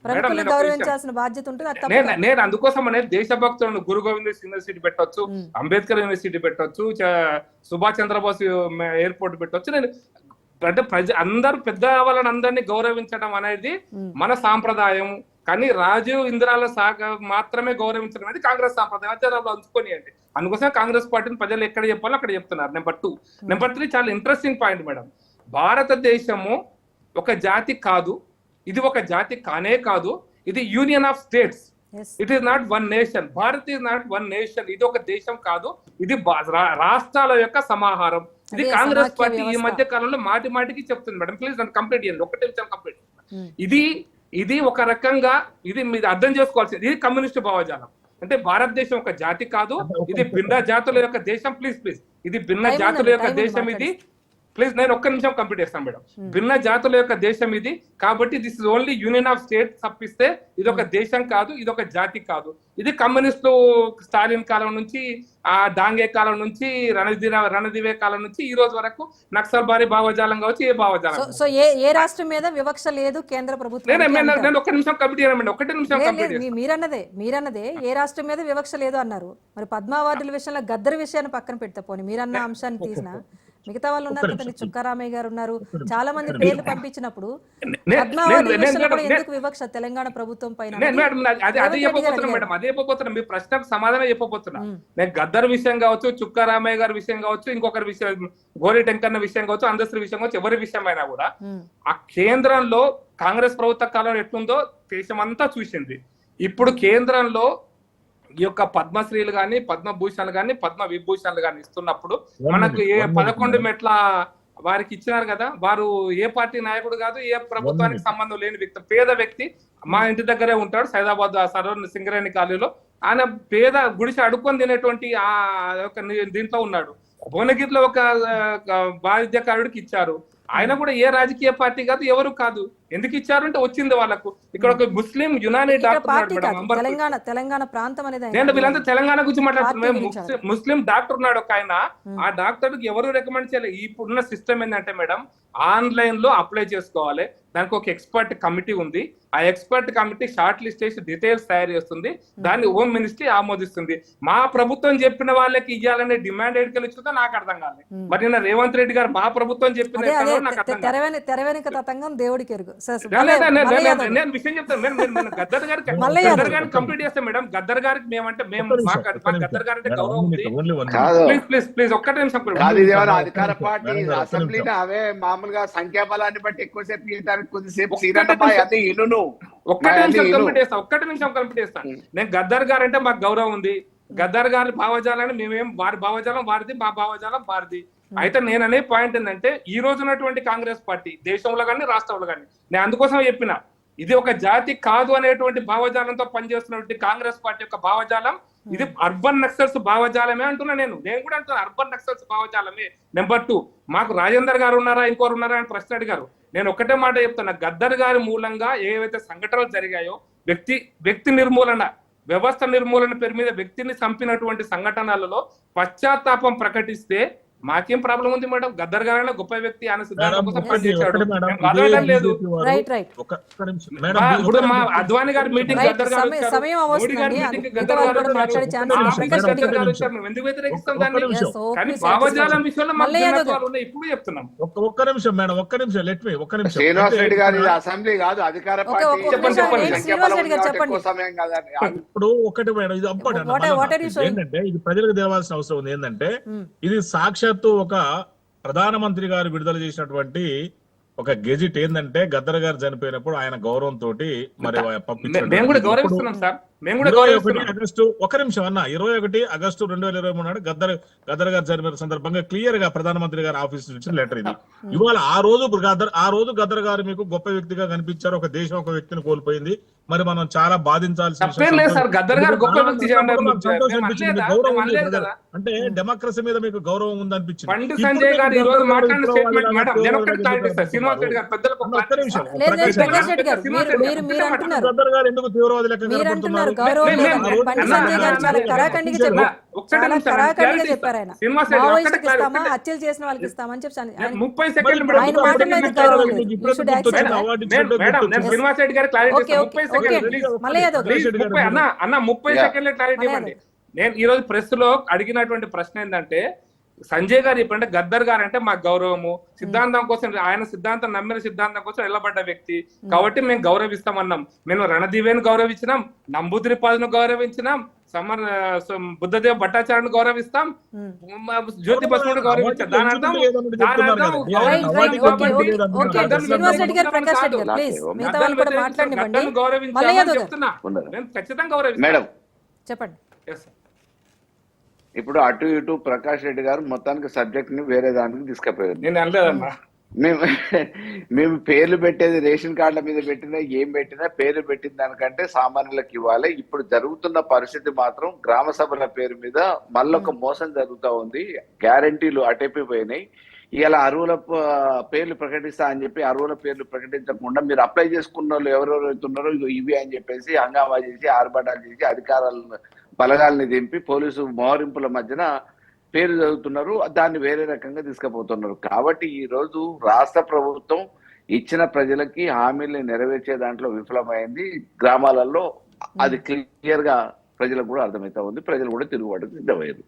ప్రభుత్వం గౌరవించాల్సిన బాధ్యత ఉంటుంది. నేను అందుకోసం అనేది దేశభక్తులను గురు గోవింద్ యూనివర్సిటీ పెట్టొచ్చు, అంబేద్కర్ యూనివర్సిటీ పెట్టొచ్చు, సుభాష్ చంద్రబోస్ ఎయిర్పోర్ట్ పెట్టొచ్చు. నేను అంటే అందరు పెద్ద వాళ్ళని అందరినీ గౌరవించడం అనేది మన సాంప్రదాయం. కానీ రాజీవ్ ఇందిరాల మాత్రమే గౌరవించడం అనేది కాంగ్రెస్ సాంప్రదాయం. అది అంచుకోనియండి. అందుకోసం కాంగ్రెస్ పార్టీని ప్రజలు ఎక్కడ చెప్పాలో అక్కడ చెప్తున్నారు. నెంబర్ 2. నెంబర్ 3 చాలా ఇంట్రెస్టింగ్ పాయింట్ మేడం. భారతదేశము ఒక జాతి కాదు, ఇది ఒక జాతి కానే కాదు, ఇది union of states. It is not one nation. Bharat is not one nation. ఇది ఒక దేశం కాదు, ఇది రాష్ట్రాల యొక్క సమాహారం. ఇది కాంగ్రెస్ పార్టీ ఈ మధ్య కాలంలో మాటి మాటికి చెప్తుంది మేడం. ప్లీజ్ నన్ను కంప్లీట్ చేయండి, ఒకటే నిమిషం కంప్లీట్. ఇది ఒక రకంగా ఇది మీరు అర్థం చేసుకోవాల్సింది, ఇది కమ్యూనిస్ట్ భావజాలం. అంటే భారతదేశం ఒక జాతి కాదు, ఇది భిన్న జాతుల యొక్క దేశం. ప్లీజ్ ఇది భిన్న జాతుల యొక్క దేశం. ఇది ప్లీజ్ నేను ఒక్క నిమిషం కంప్లీట్ చేస్తాను మేడం. భిన్న జాతుల యొక్క దేశం ఇది, కాబట్టి this is only union of states తప్పిస్తే ఇది ఒక దేశం కాదు, ఇది ఒక జాతి కాదు. ఇది కమ్యూనిస్టు స్టాలిన్ కాలం నుంచి, ఆ డాంగే కాలం నుంచి, రణదివే కాలం నుంచి ఈ రోజు వరకు నక్సల్ బారీ భావజాలం కావచ్చు, ఏ భావజాలం. సో ఏ రాష్ట్రం మీద వివక్ష లేదు కేంద్ర ప్రభుత్వం. నేను ఒక్క నిమిషం కంప్లీట్ చేయాలండి, ఒకటే నిమిషం కంప్లీట్. మీరన్నదే ఏ రాష్ట్రం మీద వివక్ష లేదు అన్నారు. మరి పద్మ అవార్డుల విషయంలో గద్దర్ విషయాన్ని పక్కన పెడతా పోనీ, మీరన్న అంశాన్ని తీసిన మిగతా వాళ్ళు ఉన్నారు కదా, చుక్కారామయ్య గారు ఉన్నారు, చాలా మంది పేర్లు పంపించినప్పుడు పద్మ అవార్డుల విషయంలో కూడా ఎందుకు వివక్ష తెలంగాణ ప్రభుత్వం పైన? అదే చెప్పబోతున్నా మేడం, అదే చెప్పబోతున్నా. మీ ప్రశ్నకు సమాధానం చెప్పబోతున్నా. నేను గద్దర్ విషయం కావచ్చు, చుక్కారామయ్య గారి విషయం కావచ్చు, ఇంకొకరి విషయం గోరి టెంకన్న విషయం కావచ్చు, అందశ్రీ విషయం కావచ్చు, ఎవరి విషయం అయినా కూడా ఆ కేంద్రంలో కాంగ్రెస్ ప్రభుత్వ కాలంలో ఎట్లుందో దేశం అంతా చూసింది. ఇప్పుడు కేంద్రంలో ఈ యొక్క పద్మశ్రీలు గాని, పద్మభూషణలు గాని, పద్మ విభూషణలు గాని ఇస్తున్నప్పుడు మనకు 11 మెట్ల వారికి ఇచ్చినారు కదా. వారు ఏ పార్టీ నాయకుడు కాదు, ఏ ప్రభుత్వానికి సంబంధం లేని వ్యక్తి, పేద వ్యక్తి. మా ఇంటి దగ్గరే ఉంటాడు, సైదాబాద్ సర్వ సింగరేణి కాలనీలో. ఆయన పేద గుడిసె అడుక్కొని తినేటువంటి ఆ యొక్క దీంట్లో ఉన్నాడు. భువనగిరిలో ఒక బాధ్యకారుడికి ఇచ్చారు. ఆయన కూడా ఏ రాజకీయ పార్టీ కాదు, ఎవరు కాదు. ఎందుకు ఇచ్చారు అంటే వచ్చింది వాళ్ళకు. ఇక్కడ ఒక ముస్లిం యునానీ డాక్టర్ తెలంగాణ ప్రాంతం అనేది, నేను వీళ్ళంతా తెలంగాణ గురించి మాట్లాడుతున్నాం. ముస్లిం డాక్టర్ ఉన్నాడు ఒక ఆయన, ఆ డాక్టర్ కి ఎవరు రికమెండ్ చేయలేదు. ఇప్పుడున్న సిస్టమ్ ఏంటంటే మేడం, ఆన్లైన్ లో అప్లై చేసుకోవాలి. దానికి ఒక ఎక్స్పర్ట్ కమిటీ ఉంది. ఆ ఎక్స్పర్ట్ కమిటీ షార్ట్ లిస్ట్ చేసి డీటెయిల్స్ తయారు చేస్తుంది. దాన్ని హోమ్ మినిస్ట్రీ ఆమోదిస్తుంది. మా ప్రభుత్వం చెప్పిన వాళ్ళకి ఇవ్వాలనే డిమాండ్ ఎక్కడికి వచ్చిందో నాకు అర్థం కాలేదు. మరి నిన్న రేవంత్ రెడ్డి గారు మా ప్రభుత్వం చెప్పిన నాకు అర్థం కాలేదు. తెరవెనుక తతంగం దేవుడికి ఎరుగు. నేను విషయం చెప్తాను. గద్దర్ గారిని కంప్లీట్ చేస్తాం మేడం. గద్దర్ గారికి మేమంటే గద్దర్ గారు అంటే గౌరవం ఉంది. ప్లీజ్ ఒక్కటే నిమిషం. అధికార పార్టీ అసెంబ్లీని అవే మామూలుగా సంఖ్యాబలాన్ని బట్టి ఎక్కువసేపు తీయడానికి కొద్దిసేపు ఒక్కటి నిమిషం కంప్లీట్ చేస్తాను. నేను గద్దర్ గారు అంటే మాకు గౌరవం ఉంది. గద్దర్ గారి భావజాలని మేమేం, వారి భావజాలం వారిది, మా భావజాలం వారిది. అయితే నేను అనే పాయింట్ ఏంటంటే ఈ రోజు ఉన్నటువంటి కాంగ్రెస్ పార్టీ దేశంలో కానీ రాష్ట్రంలో కానీ నేను అందుకోసం చెప్పిన ఇది ఒక జాతి కాదు అనేటువంటి భావజాలంతో పనిచేస్తున్నటువంటి కాంగ్రెస్ పార్టీ యొక్క భావజాలం ఇది అర్బన్ నక్సల్స్ భావజాలమే అంటున్నా. నేను కూడా అంటున్నా అర్బన్ నక్సల్స్ భావజాలమే. నెంబర్ 2, మాకు రాజేందర్ గారు ఉన్నారా ఇంకోరు ఉన్నారా అని ప్రశ్న అడిగారు. నేను ఒకటే మాట చెప్తున్నా, గద్దర్ గారి మూలంగా ఏవైతే సంఘటనలు జరిగాయో వ్యక్తి నిర్మూలన, వ్యవస్థ నిర్మూలన పేరు మీద వ్యక్తిని చంపినటువంటి సంఘటనలలో పశ్చాత్తాపం ప్రకటిస్తే మాకేం ప్రాబ్లం ఉంది మేడం? గద్దర్ గారైనా గొప్ప వ్యక్తి, ఆయన సిద్ధాంతం కోసం పనిచేశాడు. లేదు ఇప్పుడు మా అద్వానీ గారి మీటింగ్ గద్దర్ గారు మోడీ గారి మీటింగ్ గద్దర్ గారు ఎందుకు వ్యతిరేకిస్తాం దాన్ని? కానీ భావజాలం విషయంలో మాకు భిన్నత్వాలు ఉన్నాయి. ఇప్పుడు చెప్తున్నాం. ఒక్క నిమిషం మేడం, ఒక్క నిమిషం లెట్ మీ ఒక్క నిమిషం. శ్రీనివాస్ రెడ్డి గారి అసెంబ్లీ కాదు, అధికార పార్టీ. ఇప్పుడు ఒకటి మేడం, ఇది ఇంపార్టెంట్ ఏంటంటే ఇది ప్రజలకు తెలవాల్సిన అవసరం ఉంది. ఏంటంటే ఇది సాక్షాత్తు ఒక ప్రధానమంత్రి గారు విడుదల చేసినటువంటి ఒక గెజిట్. ఏంటంటే గద్దర్ గారు చనిపోయినప్పుడు ఆయన గౌరవంతో మరి ఆగస్టు 21 ఆగస్టు 2023 నాడు గద్దర్ గారు చనిపోయిన సందర్భంగా క్లియర్ గా ప్రధానమంత్రి గారు ఆఫీస్ నుంచి లెటర్ ఇది. ఇవాళ ఆ రోజు గద్దర్ గారు మీకు గొప్ప వ్యక్తిగా కనిపించారు. ఒక దేశం ఒక వ్యక్తిని కోల్పోయింది. మరి మనం చాలా బాధించాల్సిన గౌరవం అంటే డెమోక్రసీ మీద మీకు గౌరవం ఉంది అనిపించింది. గద్దర్ గారు ఎందుకు తీవ్రవాది లెక్క కనబడుతున్నారు? హత్యలు చేసిన వాళ్ళకి ఇస్తామని చెప్పి అన్న 30 సెకండ్ల క్లారిటీ ఇవ్వండి. నేను ఈ రోజు ప్రెస్ లో అడిగినటువంటి ప్రశ్న ఏంటంటే సంజయ్ గారు చెప్పంటే గద్దర్ గారు అంటే మాకు గౌరవము, సిద్ధాంతం కోసం, ఆయన సిద్ధాంతం నమ్మిన సిద్ధాంతం కోసం నిలబడ్డ వ్యక్తి కాబట్టి మేము గౌరవిస్తామన్నాం. మేము రణదీవేని గౌరవించినాం, నంబూద్రిపాదును గౌరవించినాం, బుద్ధదేవ్ భట్టాచార్యను గౌరవిస్తాం, జ్యోతి బసును గౌరవించాం. దాని అర్థం గౌరవించామని చెప్తున్నా. మేము ఖచ్చితంగా గౌరవిస్తాం. చెప్పండి. ఇప్పుడు అటు ఇటు ప్రకాష్ రెడ్డి గారు మొత్తానికి సబ్జెక్ట్ ని వేరే దానికి తీసుకుపోయారు. నేను అనలేదమ్మా. మేము పేర్లు పెట్టేది రేషన్ కార్డుల మీద పెట్టినా ఏం పెట్టినా పేర్లు పెట్టిన దానికంటే సామాన్యులకు ఇవ్వాలి. ఇప్పుడు జరుగుతున్న పరిస్థితి మాత్రం గ్రామ సభల పేరు మీద మళ్ళొక మోసం జరుగుతూ ఉంది. గ్యారంటీలు అటెప్పిపోయినాయి. ఇలా అరువుల పేర్లు ప్రకటిస్తా అని చెప్పి అరువుల పేర్లు ప్రకటించకుండా మీరు అప్లై చేసుకున్న వాళ్ళు ఎవరెవరైతే ఉన్నారో ఇవి అని చెప్పేసి హంగామా చేసి ఆర్భాటాలు చేసి అధికారాలను బలగాల్ని దింపి పోలీసు మోహరింపుల మధ్యన పేరు చదువుతున్నారు. దాన్ని వేరే రకంగా తీసుకుపోతున్నారు. కాబట్టి ఈ రోజు రాష్ట్ర ప్రభుత్వం ఇచ్చిన ప్రజలకి హామీల్ని నెరవేర్చే దాంట్లో విఫలమైంది. గ్రామాలలో అది క్లియర్ గా ప్రజలకు కూడా అర్థమవుతా ఉంది. ప్రజలు కూడా తిరుగుబాటుకు సిద్ధమయ్యారు.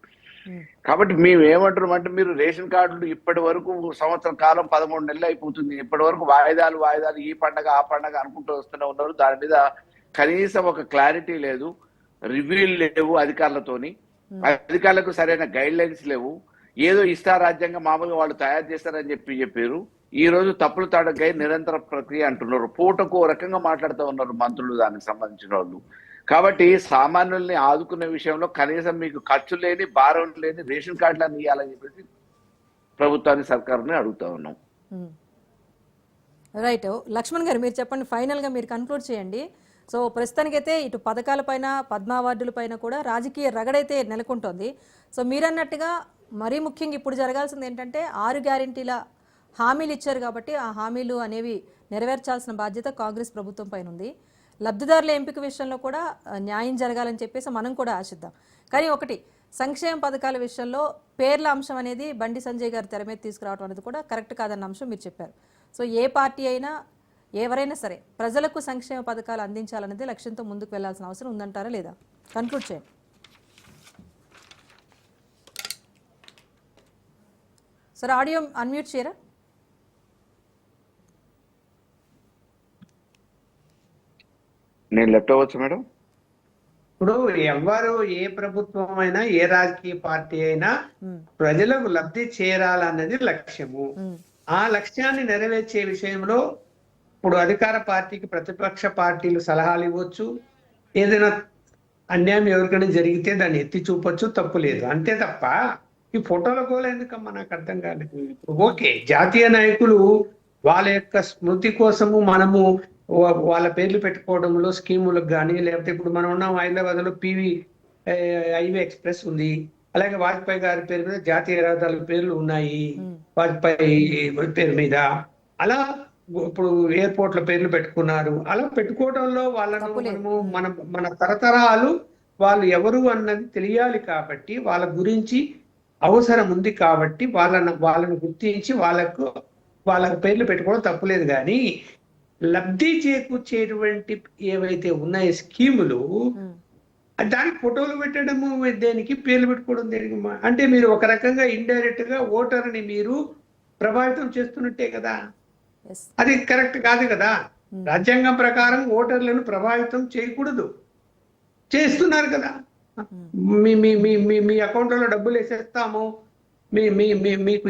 కాబట్టి మేము ఏమంటున్నాం అంటే మీరు రేషన్ కార్డులు ఇప్పటి వరకు సంవత్సరం కాలం 13 నెలలు అయిపోతుంది. ఇప్పటి వరకు వాయిదాలు ఈ పండగ ఆ పండగ అనుకుంటూ వస్తూనే ఉన్నారు. దాని మీద కనీసం ఒక క్లారిటీ లేదు, రివ్యూలు లేవు అధికారులతోని, అధికారులకు సరైన గైడ్ లైన్స్ లేవు. ఏదో ఇష్టారాజ్యంగా మామూలుగా వాళ్ళు తయారు చేస్తారని చెప్పారు. ఈ రోజు తప్పులు తాడకై నిరంతర ప్రక్రియ అంటున్నారు. పూటకు రకంగా మాట్లాడుతూ ఉన్నారు మంత్రులు, దానికి సంబంధించిన వాళ్ళు. కాబట్టి సామాన్యుల్ని ఆదుకునే విషయంలో కనీసం మీకు ఖర్చు లేని భారం లేని రేషన్ కార్డులను ఇవ్వాలని చెప్పేసి ప్రభుత్వాన్ని సర్కారుని అడుగుతా ఉన్నాం. రైట్. లక్ష్మణ్ గారు మీరు చెప్పండి, ఫైనల్ గా మీరు కన్క్లూడ్ చేయండి. సో ప్రస్తుతానికైతే ఇటు పథకాలపైన పద్మ అవార్డులపైన కూడా రాజకీయ రగడైతే నెలకొంటోంది. సో మీరన్నట్టుగా మరీ ముఖ్యంగా ఇప్పుడు జరగాల్సింది ఏంటంటే 6 గ్యారెంటీల హామీలు ఇచ్చారు కాబట్టి ఆ హామీలు అనేవి నెరవేర్చాల్సిన బాధ్యత కాంగ్రెస్ ప్రభుత్వం పైన ఉంది. లబ్ధిదారుల ఎంపిక విషయంలో కూడా న్యాయం జరగాలని చెప్పేసి మనం కూడా ఆశిద్దాం. కానీ ఒకటి, సంక్షేమ పథకాల విషయంలో పేర్ల అంశం అనేది బండి సంజయ్ గారు తెర మీద తీసుకురావడం అనేది కూడా కరెక్ట్ కాదన్న అంశం మీరు చెప్పారు. సో ఏ పార్టీ అయినా ఎవరైనా సరే ప్రజలకు సంక్షేమ పథకాలు అందించాలనేది లక్ష్యంతో ముందుకు వెళ్లాల్సిన అవసరం ఉందంటారా లేదా? కన్క్లూడ్ చేయండి. సార్ ఆడియో అన్మ్యూట్ చేయరా? నేను లెఫ్ట్ అవ్వచ్చు మేడం. ఇప్పుడు ఎవరు ఏ ప్రభుత్వం అయినా ఏ రాజకీయ పార్టీ అయినా ప్రజలకు లబ్ధి చేరాలన్నది లక్ష్యము. ఆ లక్ష్యాన్ని నెరవేర్చే విషయంలో ఇప్పుడు అధికార పార్టీకి ప్రతిపక్ష పార్టీలు సలహాలు ఇవ్వచ్చు. ఏదైనా అన్యాయం ఎవరికైనా జరిగితే దాన్ని ఎత్తి చూపొచ్చు, తప్పు లేదు. అంతే తప్ప ఈ ఫోటోల గోల ఎందుకమ్మా నాకు అర్థం కాలేదు. ఓకే, జాతీయ నాయకులు వాళ్ళ యొక్క స్మృతి కోసము మనము వాళ్ళ పేర్లు పెట్టుకోవడంలో స్కీములకు కానీ, లేకపోతే ఇప్పుడు మనం ఉన్నాం హైదరాబాద్ లో పివి హైవే ఎక్స్ప్రెస్ ఉంది, అలాగే వాజ్పేయి గారి పేరు మీద జాతీయ రహదారుల పేర్లు ఉన్నాయి, వాజ్పేయి పేరు మీద. అలా ఇప్పుడు ఎయిర్పోర్ట్ల పేర్లు పెట్టుకున్నారు. అలా పెట్టుకోవడంలో వాళ్ళను మనము మన తరతరాలు వాళ్ళు ఎవరు అన్నది తెలియాలి కాబట్టి, వాళ్ళ గురించి అవసరం ఉంది కాబట్టి వాళ్ళను గుర్తించి వాళ్ళ పేర్లు పెట్టుకోవడం తప్పులేదు. కానీ లబ్ధి చేకూర్చేటువంటి ఏవైతే ఉన్నాయో స్కీములు, దానికి ఫోటోలు పెట్టడము దేనికి, పేర్లు పెట్టుకోవడం దేనికి? అంటే మీరు ఒక రకంగా ఇండైరెక్ట్ గా ఓటర్ని మీరు ప్రభావితం చేస్తున్నట్టే కదా. అది కరెక్ట్ కాదు కదా. రాజ్యాంగం ప్రకారం ఓటర్లను ప్రభావితం చేయకూడదు, చేస్తున్నారు కదా. మీ అకౌంట్లో డబ్బులు వేసేస్తాము, మీకు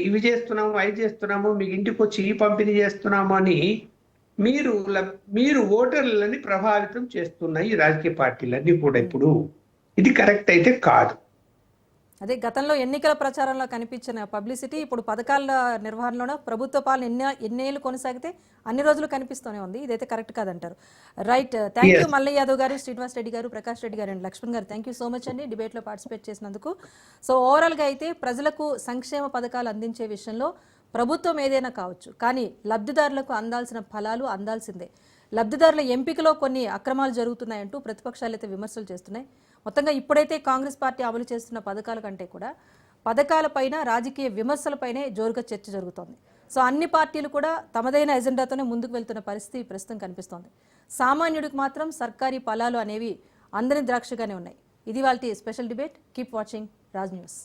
ఇవి చేస్తున్నాము, అవి చేస్తున్నాము, మీకు ఇంటికి వచ్చి ఈ పంపిణీ చేస్తున్నాము అని మీరు ఓటర్లని ప్రభావితం చేస్తున్నాయి ఈ రాజకీయ పార్టీలన్నీ కూడా. ఇప్పుడు ఇది కరెక్ట్ అయితే కాదు. అదే గతంలో ఎన్నికల ప్రచారంలో కనిపించిన పబ్లిసిటీ ఇప్పుడు పథకాల నిర్వహణలోనే ప్రభుత్వ పాలన ఎన్నేళ్ళు కొనసాగితే అన్ని రోజులు కనిపిస్తూనే ఉంది. ఇదైతే కరెక్ట్ కాదంటారు. Right, thank you Mallayya Yadav garu, Srinivas Reddy గారు, ప్రకాష్ రెడ్డి గారు అండ్ లక్ష్మణ్ గారు. థ్యాంక్ యూ సో మచ్ అండి డిబేట్లో పార్టిసిపేట్ చేసినందుకు. సో ఓవరాల్గా అయితే ప్రజలకు సంక్షేమ పథకాలు అందించే విషయంలో ప్రభుత్వం ఏదైనా కావచ్చు, కానీ లబ్ధిదారులకు అందాల్సిన ఫలాలు అందాల్సిందే. లబ్ధిదారుల ఎంపికలో కొన్ని అక్రమాలు జరుగుతున్నాయంటూ ప్రతిపక్షాలు అయితే విమర్శలు చేస్తున్నాయి. మొత్తంగా ఇప్పుడైతే కాంగ్రెస్ పార్టీ అమలు చేస్తున్న పథకాల కంటే కూడా పథకాలపైన రాజకీయ విమర్శలపైనే జోరుగా చర్చ జరుగుతోంది. సో అన్ని పార్టీలు కూడా తమదైన ఎజెండాతోనే ముందుకు వెళ్తున్న పరిస్థితి ప్రస్తుతం కనిపిస్తోంది. సామాన్యుడికి మాత్రం సర్కారీ ఫలాలు అనేవి అందని ద్రాక్షగానే ఉన్నాయి. ఇది వాళ్ళ special debate. Keep watching Raj news.